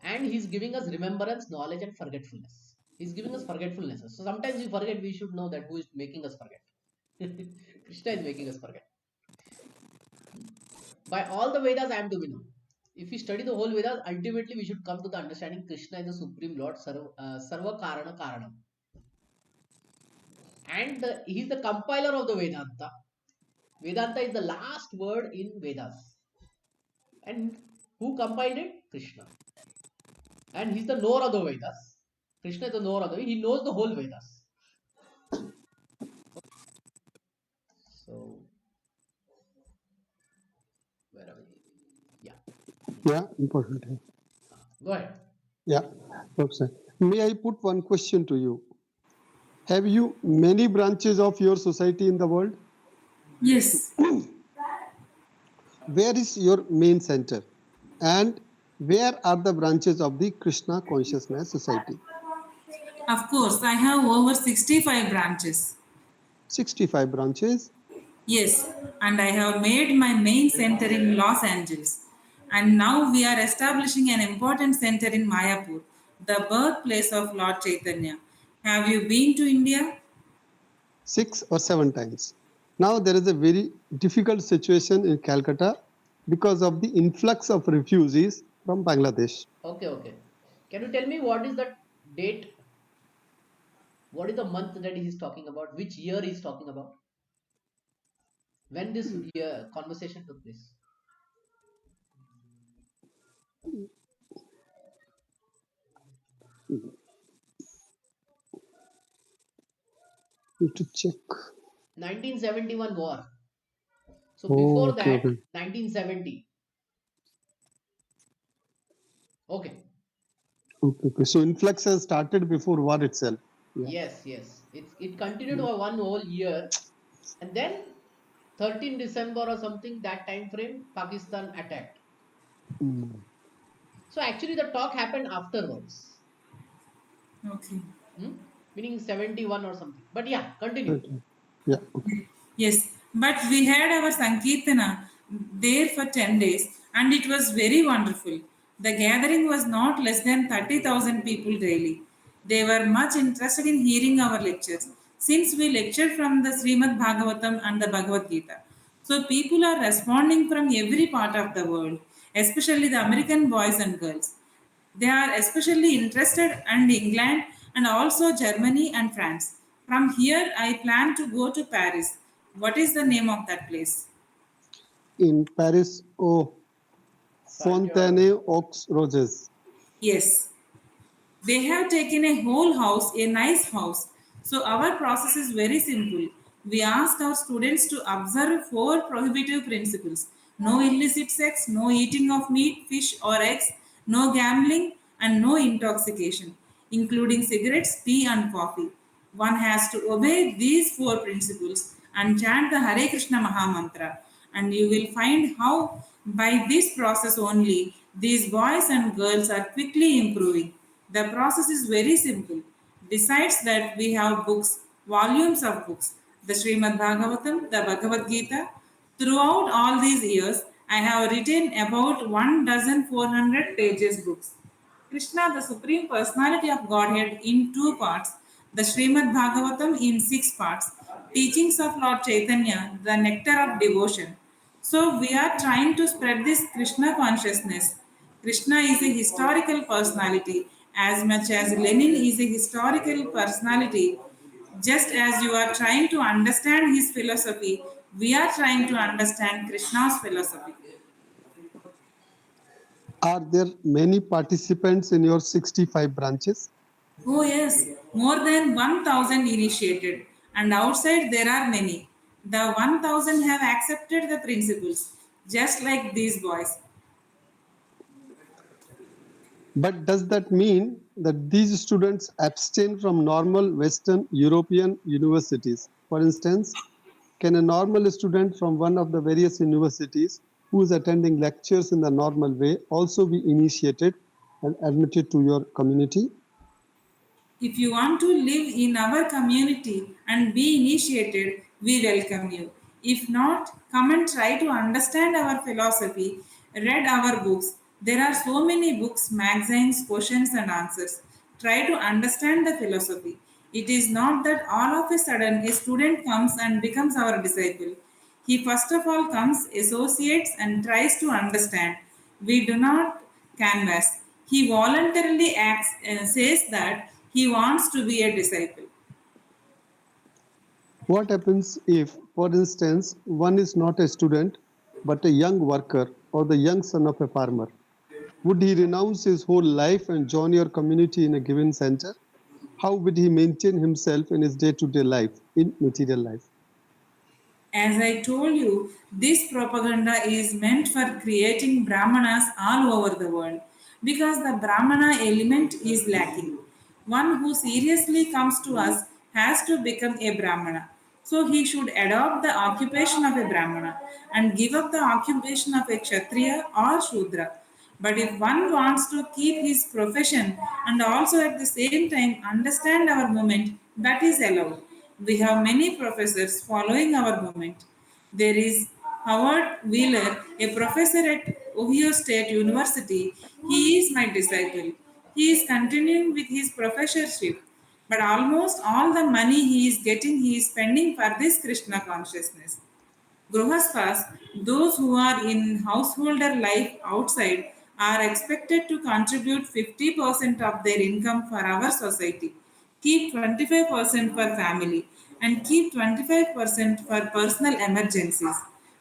and he's giving us remembrance, knowledge, and forgetfulness. He's giving us forgetfulness. So sometimes we forget, we should know that who is making us forget. Krishna is making us forget. By all the Vedas, I am to be known. If we study the whole Vedas, ultimately we should come to the understanding Krishna is the Supreme Lord, Sarva Karana Karanam. And he's the compiler of the Vedanta. Vedanta is the last word in Vedas. And who compiled it? Krishna. And he's the knower of the Vedas. Krishna is the knower of the Vedas. He knows the whole Vedas. So, where are we? Yeah. Yeah, important. Go ahead. Yeah, Professor. May I put one question to you? Have you many branches of your society in the world? Yes, Where is your main center? And where are the branches of the Krishna Consciousness Society? of course, I have over 65 branches. 65 branches. Yes, and I have made my main center in Los Angeles. And now we are establishing an important center in Mayapur, the birthplace of Lord Chaitanya. Have you been to India? 6 or 7 times. Now there is a very difficult situation in Calcutta because of the influx of refugees from Bangladesh. Okay, okay. Can you tell me what is the date? What is the month that he is talking about? Which year he is talking about? When this year conversation took place? Need to check. 1971 war. So Oh, before okay, that, okay. 1970. Okay. Okay. So influx has started before war itself. Yeah. Yes, yes. It continued for one whole year, and then 13 December or something, that time frame, Pakistan attacked. Mm. So actually the talk happened afterwards. Okay. Hmm? Meaning 71 or something. But yeah, continue. Okay. Yeah. Okay. Yes, but we had our Sankirtana there for 10 days and it was very wonderful. The gathering was not less than 30,000 people daily. They were much interested in hearing our lectures since we lectured from the Srimad Bhagavatam and the Bhagavad Gita. So people are responding from every part of the world, especially the American boys and girls. They are especially interested in England and also Germany and France. From here, I plan to go to Paris. What is the name of that place? In Paris, oh, Fontaine aux Roses. Yes, they have taken a whole house, a nice house. So our process is very simple. We ask our students to observe four prohibitive principles: no illicit sex, no eating of meat, fish, or eggs, no gambling, and no intoxication, including cigarettes, tea, and coffee. One has to obey these four principles and chant the Hare Krishna Maha Mantra, and you will find how, by this process only, these boys and girls are quickly improving. The process is very simple. Besides that, we have books, volumes of books, the Srimad Bhagavatam, the Bhagavad Gita. Throughout all these years, I have written about 1,400 pages books. Krishna, the Supreme Personality of Godhead, in two parts, the Srimad Bhagavatam in six parts, teachings of Lord Chaitanya, the nectar of devotion. So, we are trying to spread this Krishna consciousness. Krishna is a historical personality as much as Lenin is a historical personality. Just as you are trying to understand his philosophy, we are trying to understand Krishna's philosophy. Are there many participants in your 65 branches? Oh, yes, more than 1000 initiated, and outside there are many. The 1000 have accepted the principles, just like these boys. But does that mean that these students abstain from normal Western European universities? For instance, can a normal student from one of the various universities who is attending lectures in the normal way also be initiated and admitted to your community? If you want to live in our community and be initiated, we welcome you. If not, come and try to understand our philosophy, read our books. There are so many books, magazines, questions, and answers. Try to understand the philosophy. It is not that all of a sudden a student comes and becomes our disciple. He first of all comes, associates, and tries to understand. We do not canvas. He voluntarily acts and says that he wants to be a disciple. What happens if, for instance, one is not a student but a young worker or the young son of a farmer? Would he renounce his whole life and join your community in a given center? How would he maintain himself in his day to day life, in material life? As I told you, this propaganda is meant for creating Brahmanas all over the world because the Brahmana element is lacking. One who seriously comes to us has to become a Brahmana. So he should adopt the occupation of a Brahmana and give up the occupation of a Kshatriya or Shudra. But if one wants to keep his profession and also at the same time understand our movement, that is allowed. We have many professors following our movement. There is Howard Wheeler, a professor at Ohio State University. He is my disciple. He is continuing with his professorship, but almost all the money he is spending for this Krishna consciousness. Grihasthas, those who are in householder life outside, are expected to contribute 50% of their income for our society, keep 25% for family, and keep 25% for personal emergencies.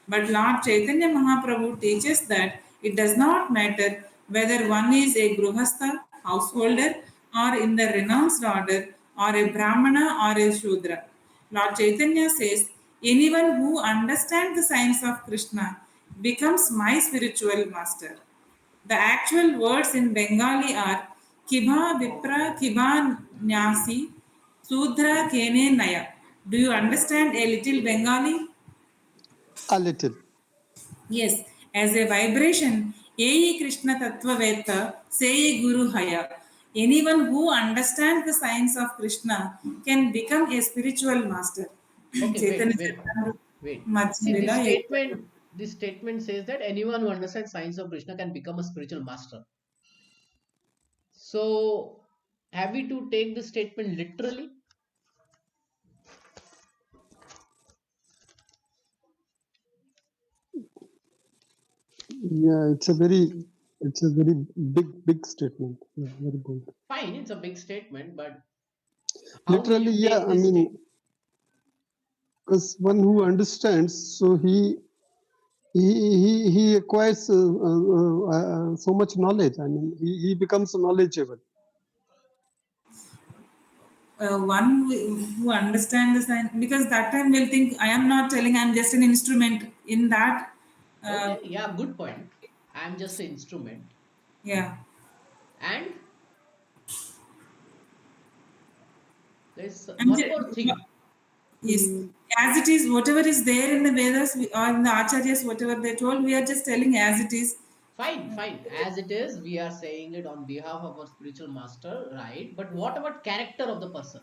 But Lord Chaitanya Mahaprabhu teaches that it does not matter whether one is a Grihastha, householder, or in the renounced order, or a Brahmana or a Shudra. Lord Chaitanya says, anyone who understands the science of Krishna becomes my spiritual master. The actual words in Bengali are Kibha Vipra Kibha Nyasi Sudra Kene Naya. Do you understand a little Bengali? A little. Yes, as a vibration, Ei Krishna Tattvaveta, Sei Guru Haya. Anyone who understands the science of Krishna can become a spiritual master. Okay, Chaitanya wait. See, Madhyalila this statement says that anyone who understands science of Krishna can become a spiritual master. So, have we to take this statement literally? Yeah, it's a very big statement. Yeah, very bold. Fine, it's a big statement, but how will Literally, you yeah, take I this statement? mean, because one who understands, so he acquires so much knowledge. I mean, he becomes knowledgeable. one who understands the science, because that time we'll think I am not telling, I'm just an instrument in that. Uh, Okay, yeah, good point. I'm just an instrument. yeah. And there's I'm one just, more thing. yes, as it is, whatever is there in the Vedas or in the Acharyas, whatever they told, we are just telling as it is. Fine. As it is, we are saying it on behalf of our spiritual master, right? But what about character of the person?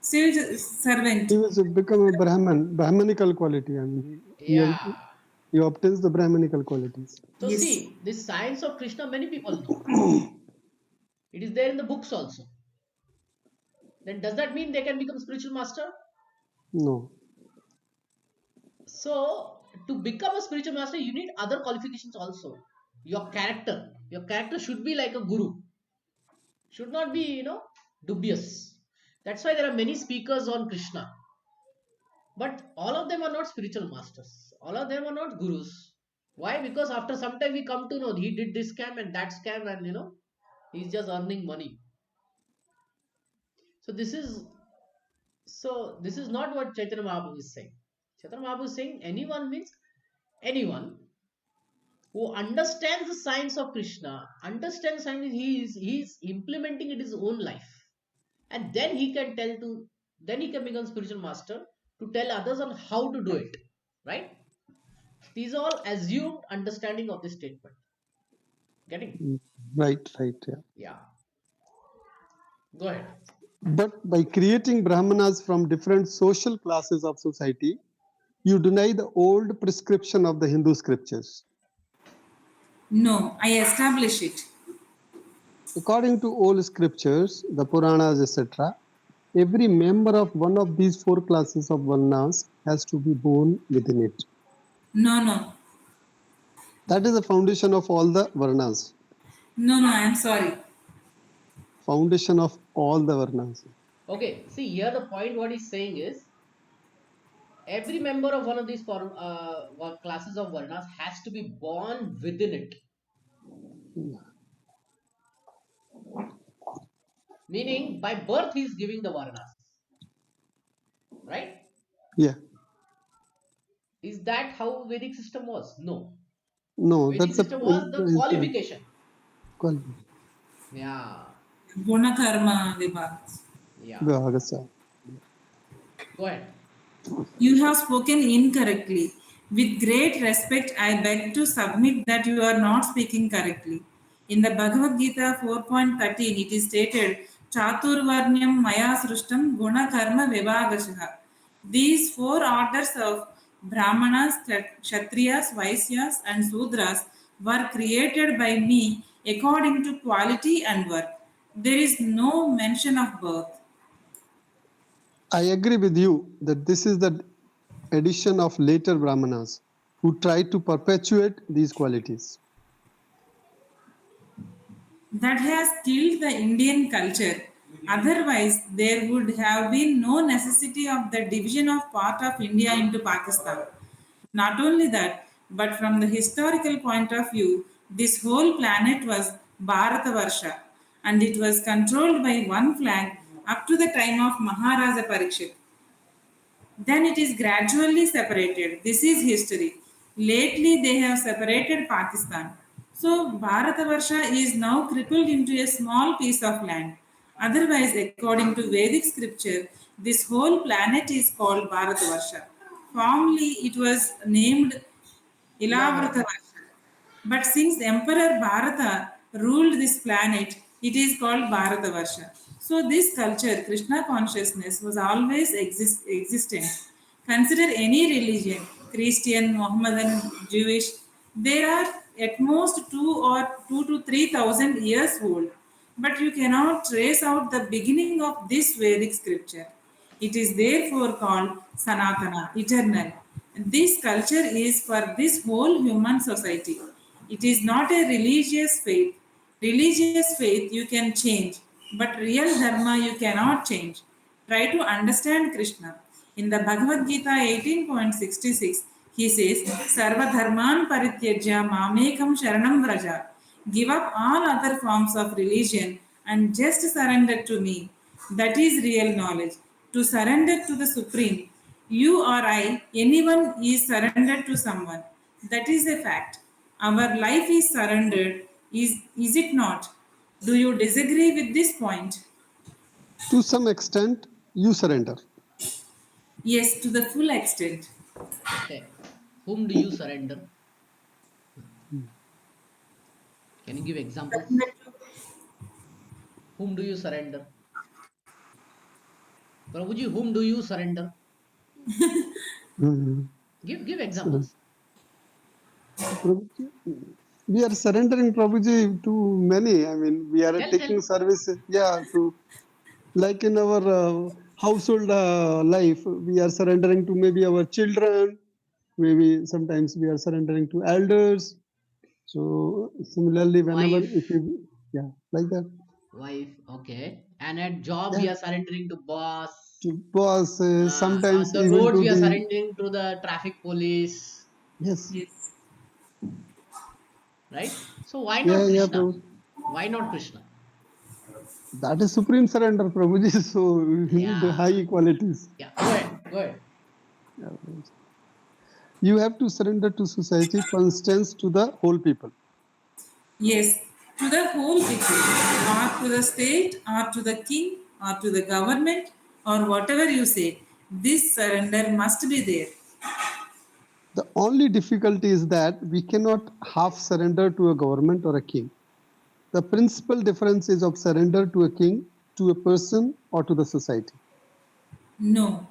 Civil He servant. was become a Brahmanical quality. I mean, Yeah. he obtains the Brahmanical qualities. So Yes. see, this science of Krishna, many people know. It is there in the books also. Then does that mean they can become spiritual master? No. So to become a spiritual master, you need other qualifications also. Your character. Your character should be like a guru. Should not be, dubious. That's why there are many speakers on Krishna. But all of them are not spiritual masters. All of them are not gurus. Why? Because after some time we come to know he did this scam and that scam, and he's just earning money. So this is not what Chaitanya Mahaprabhu is saying. Chaitanya Mahaprabhu is saying anyone means anyone who understands the science of Krishna, understands science, he is implementing it in his own life, and then he can become spiritual master to tell others on how to do it. Right? These are all assumed understanding of this statement. Getting? Right, right, yeah. Yeah. Go ahead. But by creating Brahmanas from different social classes of society, you deny the old prescription of the Hindu scriptures. No, I establish it. According to old scriptures, the Puranas, etc., every member of one of these four classes of Varnas has to be born within it. No, no. That is the foundation of all the Varnas. No, no, I am sorry. Foundation of all the Varnas. Okay. See here, the point what he's saying is every member of one of these classes of varnas has to be born within it. Meaning, by birth, he is giving the varnas. Right? Yeah. Is that how Vedic system was? No. No, Vedic that's a system was the qualification. Yeah. Gunakarma vibhag. Yeah. Vibhagasa. Go ahead. You have spoken incorrectly. With great respect, I beg to submit that you are not speaking correctly. In the Bhagavad Gita 4.13, it is stated, Chaturvarnyam Maya Srushtam Guna Karma Vibhagashaha. These four orders of Brahmanas, Kshatriyas, Vaisyas, and Sudras were created by me according to quality and work. There is no mention of birth. I agree with you that this is the addition of later Brahmanas who tried to perpetuate these qualities. That has killed the Indian culture. Otherwise, there would have been no necessity of the division of part of India into Pakistan. Not only that, but from the historical point of view, this whole planet was Bharatavarsha and it was controlled by one flag up to the time of Maharaja Parikshit. Then it is gradually separated. This is history. Lately, they have separated Pakistan. So, Bharatavarsha is now crippled into a small piece of land. Otherwise, according to Vedic scripture, this whole planet is called Bharatavarsha. Formerly, it was named Ilavrata. Ilavrata. But since Emperor Bharata ruled this planet, it is called Bharatavarsha. So this culture, Krishna consciousness, was always existent. Consider any religion, Christian, Mohammedan, Jewish, they are at most 2 to 3,000 years old. But you cannot trace out the beginning of this Vedic scripture. It is therefore called Sanatana, eternal. This culture is for this whole human society. It is not a religious faith. Religious faith you can change, but real dharma you cannot change. Try to understand Krishna. In the Bhagavad Gita 18.66, he says, Sarva dharman parityajya mamekam sharanam vraja. Give up all other forms of religion and just surrender to me. That is real knowledge. To surrender to the Supreme, you or I, anyone is surrendered to someone. That is a fact. Our life is surrendered, is it not? Do you disagree with this point? To some extent, you surrender. Yes, to the full extent. Okay. Whom do you surrender? Can you give examples? Whom do you surrender? Prabhuji, whom do you surrender? Mhm. Give So, examples. Prabhuji, we are surrendering Prabhuji to many. I mean, we are Tell. taking service, yeah, to like in our household life, we are surrendering to maybe our children. Maybe sometimes we are surrendering to elders. So similarly, whenever Wife. if you, yeah, like that, Wife. Okay. And at job yeah, we are surrendering to boss. to boss, On sometimes the even roads to we are the, surrendering to the traffic police. yes, Yes. right? So why Yeah, not yeah, Krishna? Prabhu. Why not Krishna? That is supreme surrender, Prabhuji. So you need the Yeah, high qualities. yeah. Go ahead, go ahead. Yeah, Prabhuji. You have to surrender to society, for instance, to the whole people. Yes, to the whole people, or to the state, or to the king, or to the government, or whatever you say. This surrender must be there. The only difficulty is that we cannot half surrender to a government or a king. The principal difference is of surrender to a king, to a person, or to the society. No,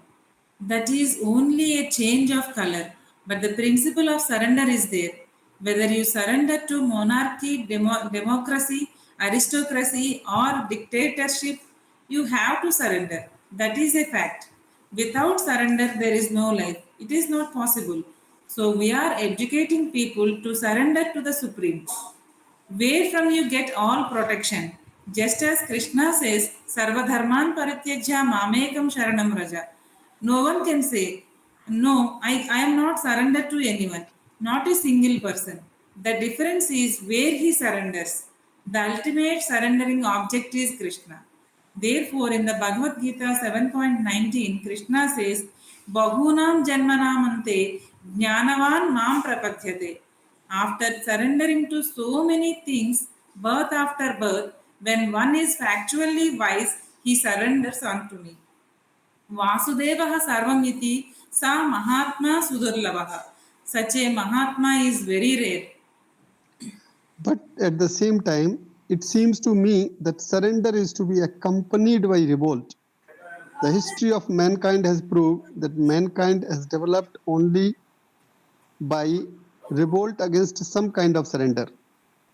that is only a change of color, but the principle of surrender is there. Whether you surrender to monarchy, democracy, aristocracy, or dictatorship, you have to surrender. That is a fact. Without surrender, there is no life. It is not possible. So, we are educating people to surrender to the Supreme. Where from you get all protection. Just as Krishna says, Sarvadharman Parityajya Mamekam Sharanam Raja. No one can say, no, I am not surrendered to anyone, not a single person. The difference is where he surrenders. The ultimate surrendering object is Krishna. Therefore, in the Bhagavad Gita 7.19, Krishna says, Bahunam Janmanamante Jnanavan Mam Prapadyate. After surrendering to so many things, birth after birth, when one is factually wise, he surrenders unto me. Vasudevah Sarvamiti Sa Mahatma Sudurlavaha. Such a Mahatma is very rare. But at the same time, it seems to me that surrender is to be accompanied by revolt. The history of mankind has proved that mankind has developed only by revolt against some kind of surrender.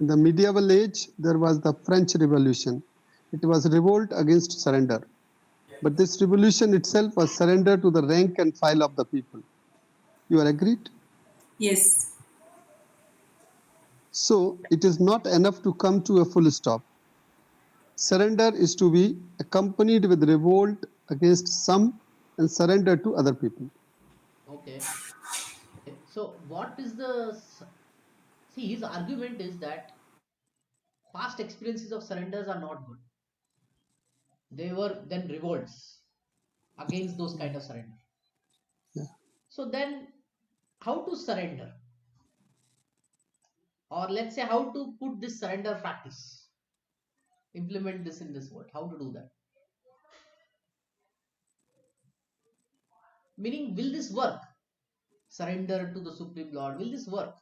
In the medieval age, there was the French Revolution. It was revolt against surrender. But this revolution itself was surrender to the rank and file of the people. You are agreed? Yes, So it is not enough to come to a full stop. Surrender is to be accompanied with revolt against some and surrender to other people. Okay, okay. So what is the see? His argument is that past experiences of surrenders are not good. They were then revolts against those kind of surrender. Yeah. So then, how to surrender, or let's say how to put this surrender practice, implement this in this world? How to do that? Meaning, will this work? Surrender to the Supreme Lord. Will this work?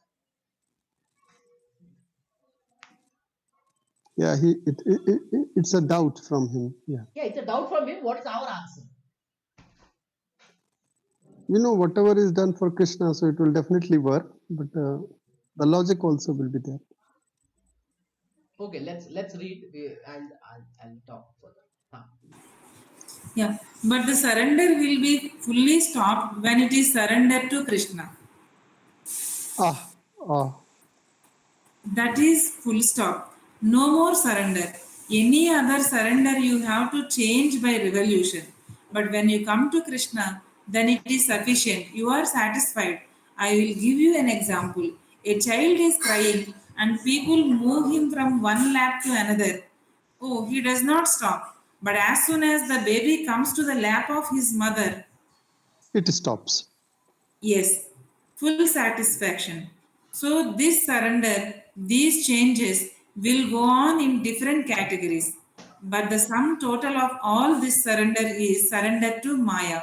Yeah, it's a doubt from him. Yeah. Yeah, it's a doubt from him. What is our answer? Whatever is done for Krishna, so it will definitely work, but the logic also will be there. Okay, let's read and I'll talk further. Huh. yeah. But the surrender will be fully stopped when it is surrendered to Krishna. Ah, ah, That is full stop. No more surrender. Any other surrender you have to change by revolution. But when you come to Krishna, then it is sufficient. You are satisfied. I will give you an example. A child is crying and people move him from one lap to another. Oh, he does not stop. But as soon as the baby comes to the lap of his mother, it stops. yes, full satisfaction. So, this surrender, these changes will go on in different categories. But the sum total of all this surrender is surrender to Maya.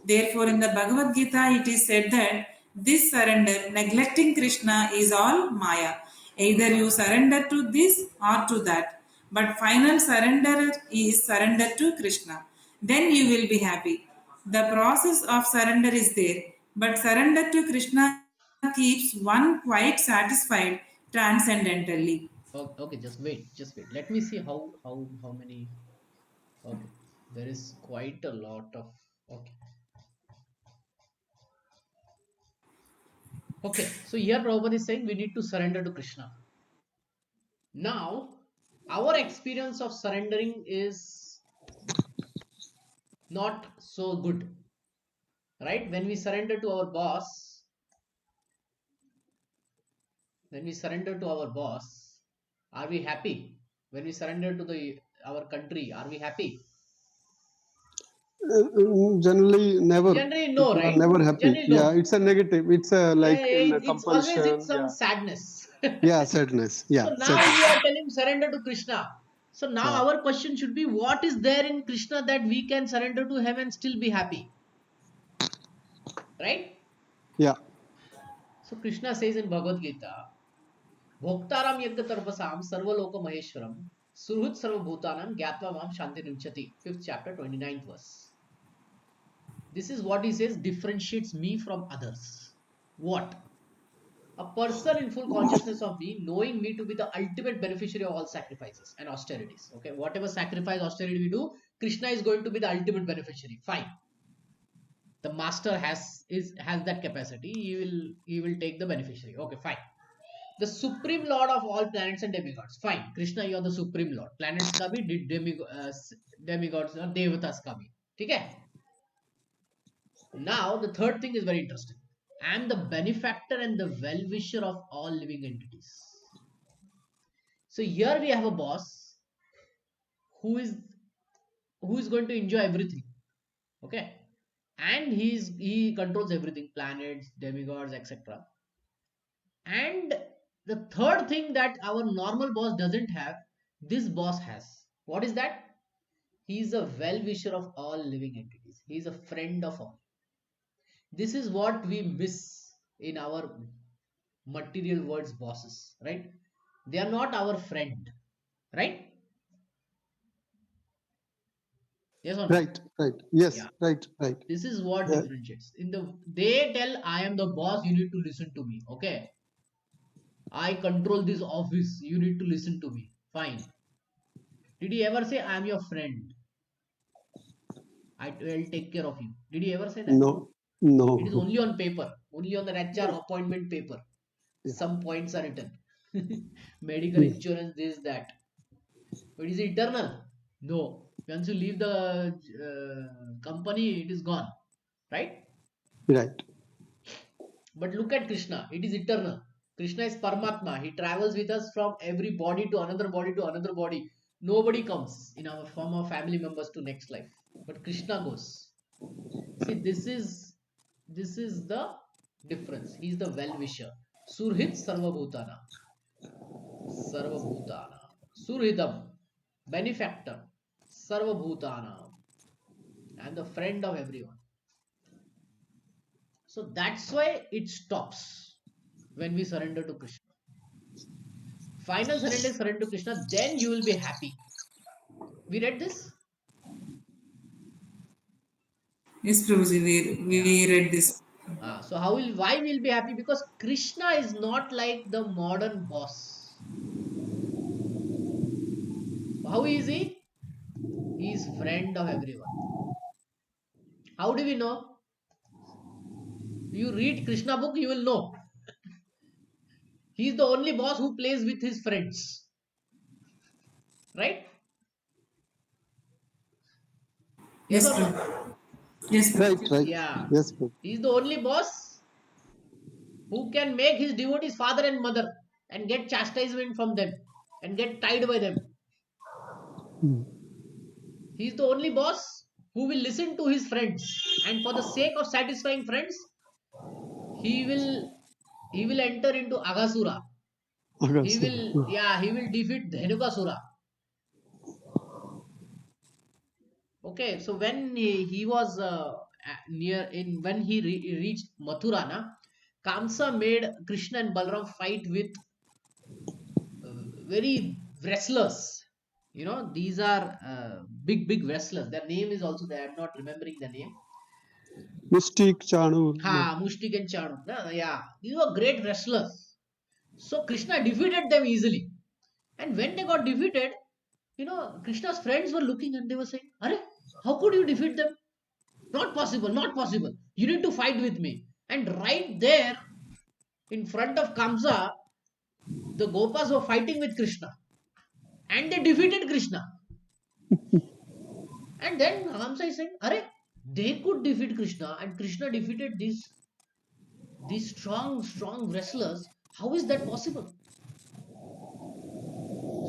Therefore, in the Bhagavad Gita, it is said that this surrender, neglecting Krishna, is all Maya. Either you surrender to this or to that. But final surrender is surrender to Krishna. Then you will be happy. The process of surrender is there, but surrender to Krishna keeps one quite satisfied transcendentally. Okay, just wait. Let me see how many. Okay, there is quite a lot of. Okay, okay. So here Prabhupada is saying we need to surrender to Krishna. Now, our experience of surrendering is not so good, right? When we surrender to our boss, When we surrender to our boss, are we happy? When we surrender to the our country, are we happy? Generally, never. Generally, no, People are right? never happy. Generally, Yeah, no. it's a negative. It's a Yeah, like in a it's always with compulsion. some Yeah, sadness. yeah, sadness. Yeah, So now we sadness. are telling surrender to Krishna. So now Yeah, our question should be, what is there in Krishna that we can surrender to him and still be happy? Right? yeah. So Krishna says in Bhagavad Gita, Bhoktaram yagya tarpasam sarvaloka maheshwaram surhut sarvabhutanam gyatva mam shanti rinchati. 5th chapter, 29th verse. This is what he says differentiates me from others. What? A person in full consciousness of me, knowing me to be the ultimate beneficiary of all sacrifices and austerities. Okay, whatever sacrifice, austerity we do, Krishna is going to be the ultimate beneficiary. Fine. The master has that capacity. He will take the beneficiary. Okay, fine. The supreme lord of all planets and demigods. Fine. Krishna, you are the supreme lord. Planets ka bhi, demigods or devatas ka bhi. Okay. Now the third thing is very interesting. I am the benefactor and the well-wisher of all living entities. So here we have a boss who is who is going to enjoy everything. Okay. And he controls everything, planets, demigods, etc. And the third thing that our normal boss doesn't have, this boss has. What is that? He is a well-wisher of all living entities. He is a friend of all. This is what we miss in our material world's bosses, right? They are not our friend, right? Yes or no? Right, right. Yes, Yeah. right, right. This is what Yeah, differentiates. They tell I am the boss, you need to listen to me. Okay. I control this office, you need to listen to me. Fine. Did he ever say I am your friend? I will take care of you. Did he ever say that? no, It is no. only on paper, only on the HR appointment paper. Yeah. Some points are written. Medical Hmm. insurance, this, that. But is it eternal? No. Once you leave the company, it is gone. Right? Right. But look at Krishna. It is eternal. Krishna is Paramatma. He travels with us from every body to another body to another body. Nobody comes in our form of family members to next life. But Krishna goes. See, this is the difference. He is the well-wisher. Surhit Sarvabhutana. Sarvabhutana. Surhidam. Benefactor. Sarvabhutana. And the friend of everyone. So that's why it stops when we surrender to Krishna. Final surrender is surrender to Krishna, then you will be happy. We read this? Yes, Prabhuji, Yeah. we read this. So why we'll be happy? Because Krishna is not like the modern boss. How is he? He is friend of everyone. How do we know? You read Krishna book, you will know. He is the only boss who plays with his friends. Right? Yes Yes, or no? Prabhuji. Yes, Right, Prabhuji. right. Yeah. Yes, bro. He is the only boss who can make his devotees father and mother and get chastisement from them and get tied by them. Hmm. He is the only boss who will listen to his friends, and for the sake of satisfying friends, he will he will enter into Aghasura. He Agasura. will he will defeat Dhenukasura. Okay, so when he was near in when he reached Mathura, na, Kamsa made Krishna and Balram fight with very wrestlers. These are big wrestlers. Their name is also there. I'm not remembering the name. Mystique Chanur. No. Ha, Mushtik and Chanuk. Yeah, these were great wrestlers. So Krishna defeated them easily. And when they got defeated, Krishna's friends were looking and they were saying, Are, how could you defeat them? Not possible, not possible. You need to fight with me. And right there, in front of Kamsa, the Gopas were fighting with Krishna. And they defeated Krishna. And then Kamsa is saying, Are, they could defeat Krishna, and Krishna defeated these strong wrestlers. How is that possible?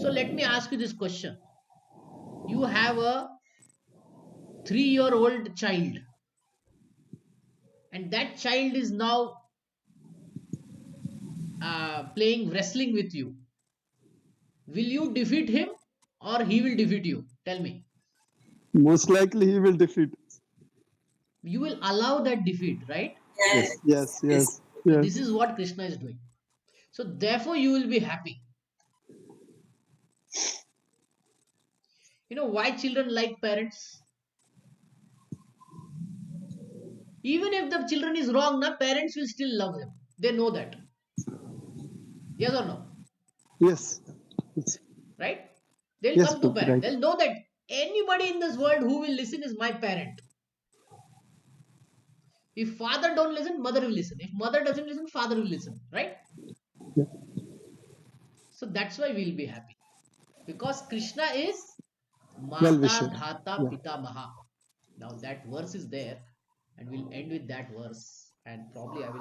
So let me ask you this question. You have a 3-year-old child, and that child is now playing wrestling with you. Will you defeat him or he will defeat you? Tell me. Most likely he will defeat us. You will allow that defeat, right? Yes, yes, Yes. yes, So this yes. is what Krishna is doing. So therefore you will be happy. You know why children like parents? Even if the children is wrong, na, parents will still love them. They know that. Yes or no? Yes. Yes, Right? They'll yes, come to Prabhu, parent. right. They'll know that anybody in this world who will listen is my parent. If father don't listen, mother will listen. If mother doesn't listen, father will listen. Right? Yeah. So that's why we'll be happy. Because Krishna is Well Mata wisher. Dhata Yeah. Pita Maha. Now that verse is there, and we'll end with that verse. And probably uh,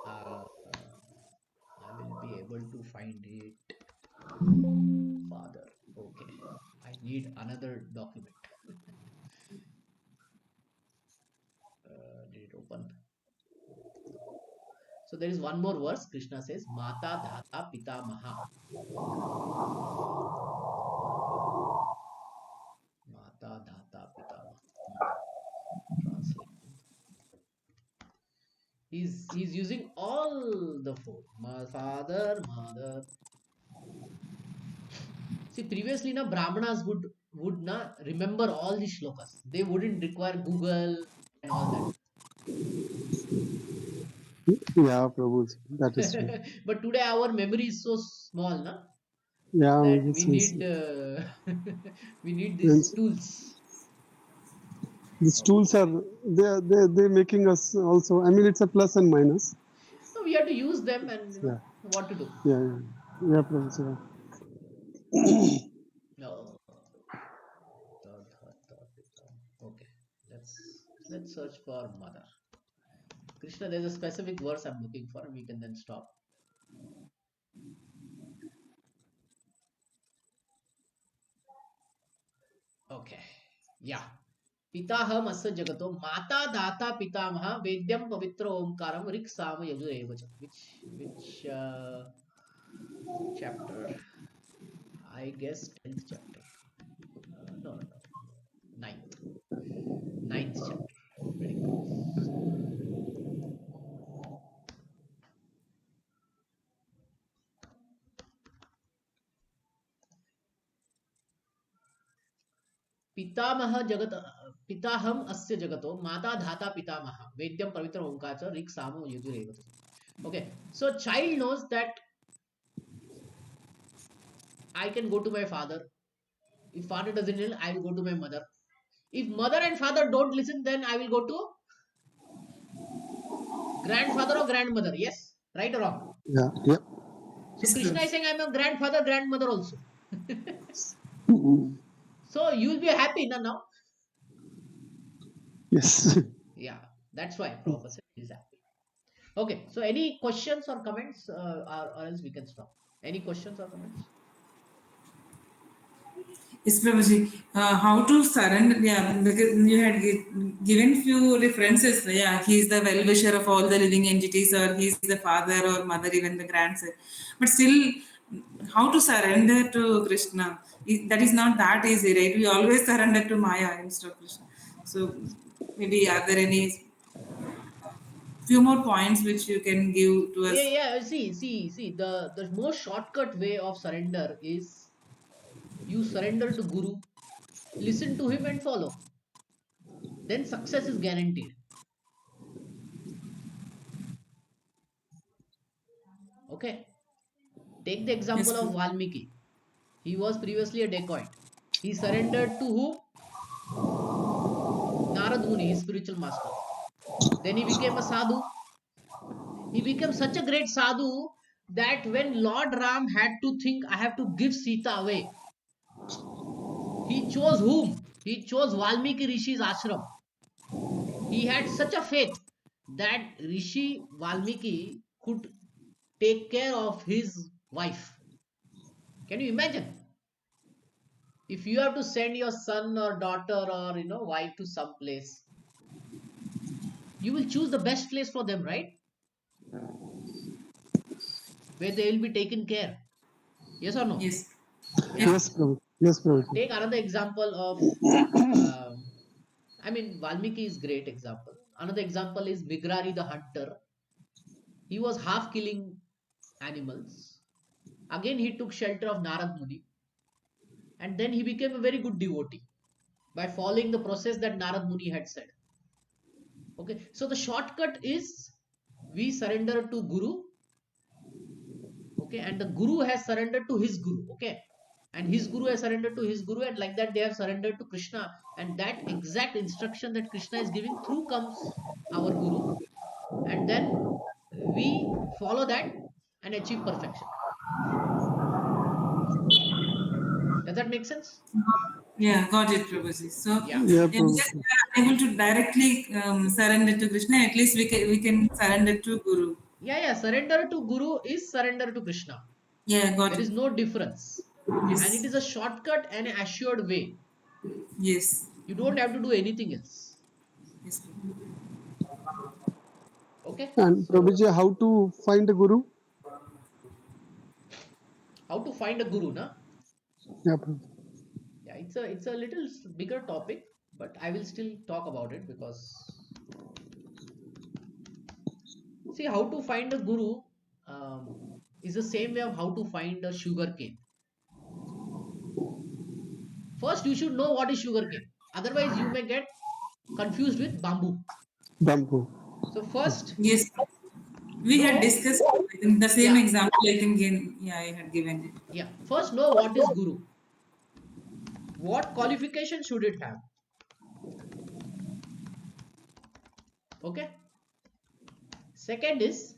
I will be able to find it. Father. Okay. I need another document. Did it open? So there is one more verse. Krishna says, Mata Dhata Pita Maha. Mata Dhata Pita Maha. Translation. He's using all the four. My father, mother. See, previously, na Brahmanas would na remember all these shlokas. They wouldn't require Google and all that. Yeah, Prabhu. That is true. But today our memory is so small, na, Yeah, that we this is. need we need these And tools. these Okay. tools are they're making us also. I mean, it's a plus and minus. So we have to use them, and Yeah, what to do. yeah, yeah, yeah, Prabhu. Yeah. No. Okay. Let's search for mother. Krishna, there's a specific verse I'm looking for, and we can then stop. Okay. Yeah. Pitaham asya jagato mata data pitamaha vedyam pavitra omkaram rik sama yajurevacha. Which chapter? I guess 10th chapter. No. Ninth. Ninth chapter. Very close. पितामह जगत पिताहम अस्य जगतो माता धाता पितामह वेद्यम पवित्र ओंकार च ऋक् सामो यजुरेव. Okay, so child knows that I can go to my father. If father doesn't listen, I will go to my mother. If mother and father don't listen, then I will go to grandfather or grandmother. Yes, right or wrong? Yeah, yeah. So Yes, Krishna Prabhu. is saying I'm a grandfather, grandmother also. Mhm. So you will be happy now. Yes. Yeah, that's why Prabhupada is happy. Okay, so any questions or comments, or else we can stop. Any questions or comments? Yes, Prabhuji. How to surrender? Yeah, because you had given few references. Yeah, he's the well-wisher of all the living entities, or he's the father or mother, even the grandson. But still, how to surrender to Krishna? That is not that easy, right? We always surrender to Maya instead of Krishna. So maybe are there any few more points which you can give to Yeah, us? yeah. See. The most shortcut way of surrender is you surrender to Guru, listen to him and follow. Then success is guaranteed. Okay. Take the Yes, example of Prabhu. Valmiki. He was previously a dacoit. He surrendered to whom? Narad Muni, his spiritual master. Then he became a sadhu. He became such a great sadhu that when Lord Ram had to think, I have to give Sita away, he chose whom? He chose Valmiki Rishi's ashram. He had such a faith that Rishi Valmiki could take care of his wife. Can you imagine? If you have to send your son or daughter or wife to some place, you will choose the best place for them, right? Where they will be taken care. Yes or no? Yes. Yeah. Yes. Yes, Prabhu. Yes, Prabhuji. Take another example of, I mean, Valmiki is great example. Another example is Vigrari the hunter. He was half killing animals. Again, he took shelter of Narad Muni, and then he became a very good devotee by following the process that Narad Muni had said. Okay, so the shortcut is we surrender to Guru, okay, and the Guru has surrendered to his Guru, okay, and his Guru has surrendered to his Guru, and like that they have surrendered to Krishna, and that exact instruction that Krishna is giving through comes our Guru, and then we follow that and achieve perfection. Does that make sense? Yeah, got it, Prabhuji. So, Yeah. Yeah, if just Prabhuji. we are able to directly surrender to Krishna, at least we can surrender to Guru. Yeah, surrender to Guru is surrender to Krishna. Yeah, got There it. is no difference, and it Yes. is a shortcut and an assured way. Yes. You don't have to do anything else. Yes. Okay, And so Prabhuji, how to find a guru? how to find a Guru, na? Yeah, Prabhuji. Yeah, it's a little bigger topic, but I will still talk about it because see, how to find a Guru is the same way of how to find a sugar cane. First, you should know what is sugar cane. Otherwise, you may get confused with bamboo. Bamboo. So first, Yes. We had know, discussed in the same yeah, example I think yeah, I had given it. yeah. First, know what is Guru. What qualification should it have? Okay. Second is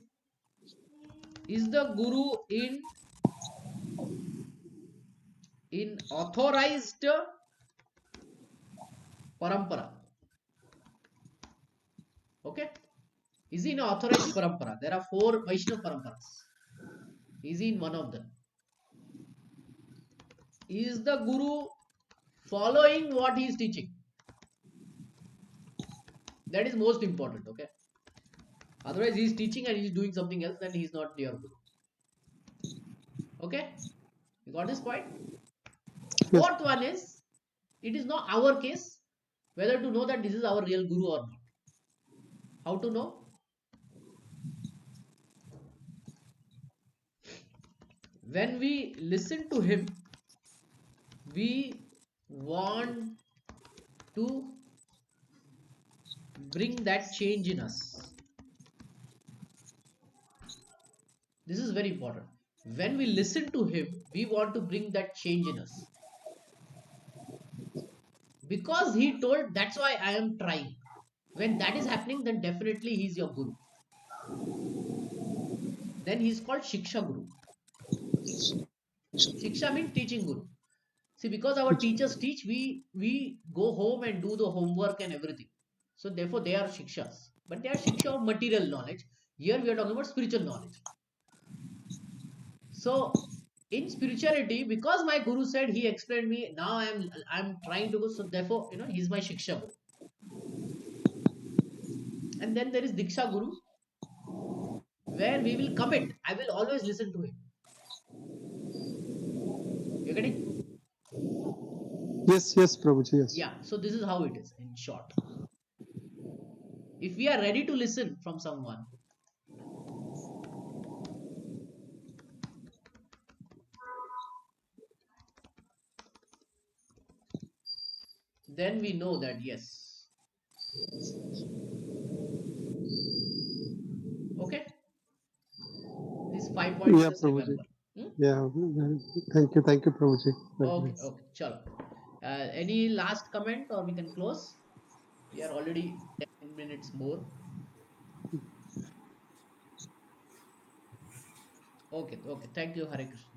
the Guru in authorized parampara? Okay. Is he in authorized parampara? There are 4 Vaishnava paramparas. Is he in one of them? Is the Guru following what he is teaching? That is most important. Okay. Otherwise, he is teaching and he is doing something else, then he is not your Guru. Okay. You got this point? Yes. Fourth one is, it is not our case whether to know that this is our real Guru or not. How to know? When we listen to him, we want to bring that change in us. This is very important. When we listen to him, we want to bring that change in us. Because he told, that's why I am trying. When that is happening, then definitely he is your Guru. Then he is called Shiksha Guru. Shiksha means teaching Guru. See, because our teachers teach, we go home and do the homework and everything. So therefore, they are Shikshas. But they are Shiksha of material knowledge. Here we are talking about spiritual knowledge. So in spirituality, because my Guru said, he explained me, now I'm trying to go. So therefore, he's my Shiksha Guru. And then there is Diksha Guru, where we will commit. I will always listen to him. You getting? Yes, yes, Prabhuji. Yes. Yeah. So this is how it is in short. If we are ready to listen from someone, then we know that yes. Okay. These 5 points Yeah, just Prabhuji. remember. Hmm? Yeah. Thank you, Prabhuji. Very Okay. nice. Okay. Chalo. Any last comment or we can close? We are already 10 minutes more. Okay. Okay. Thank you, Hare Krishna.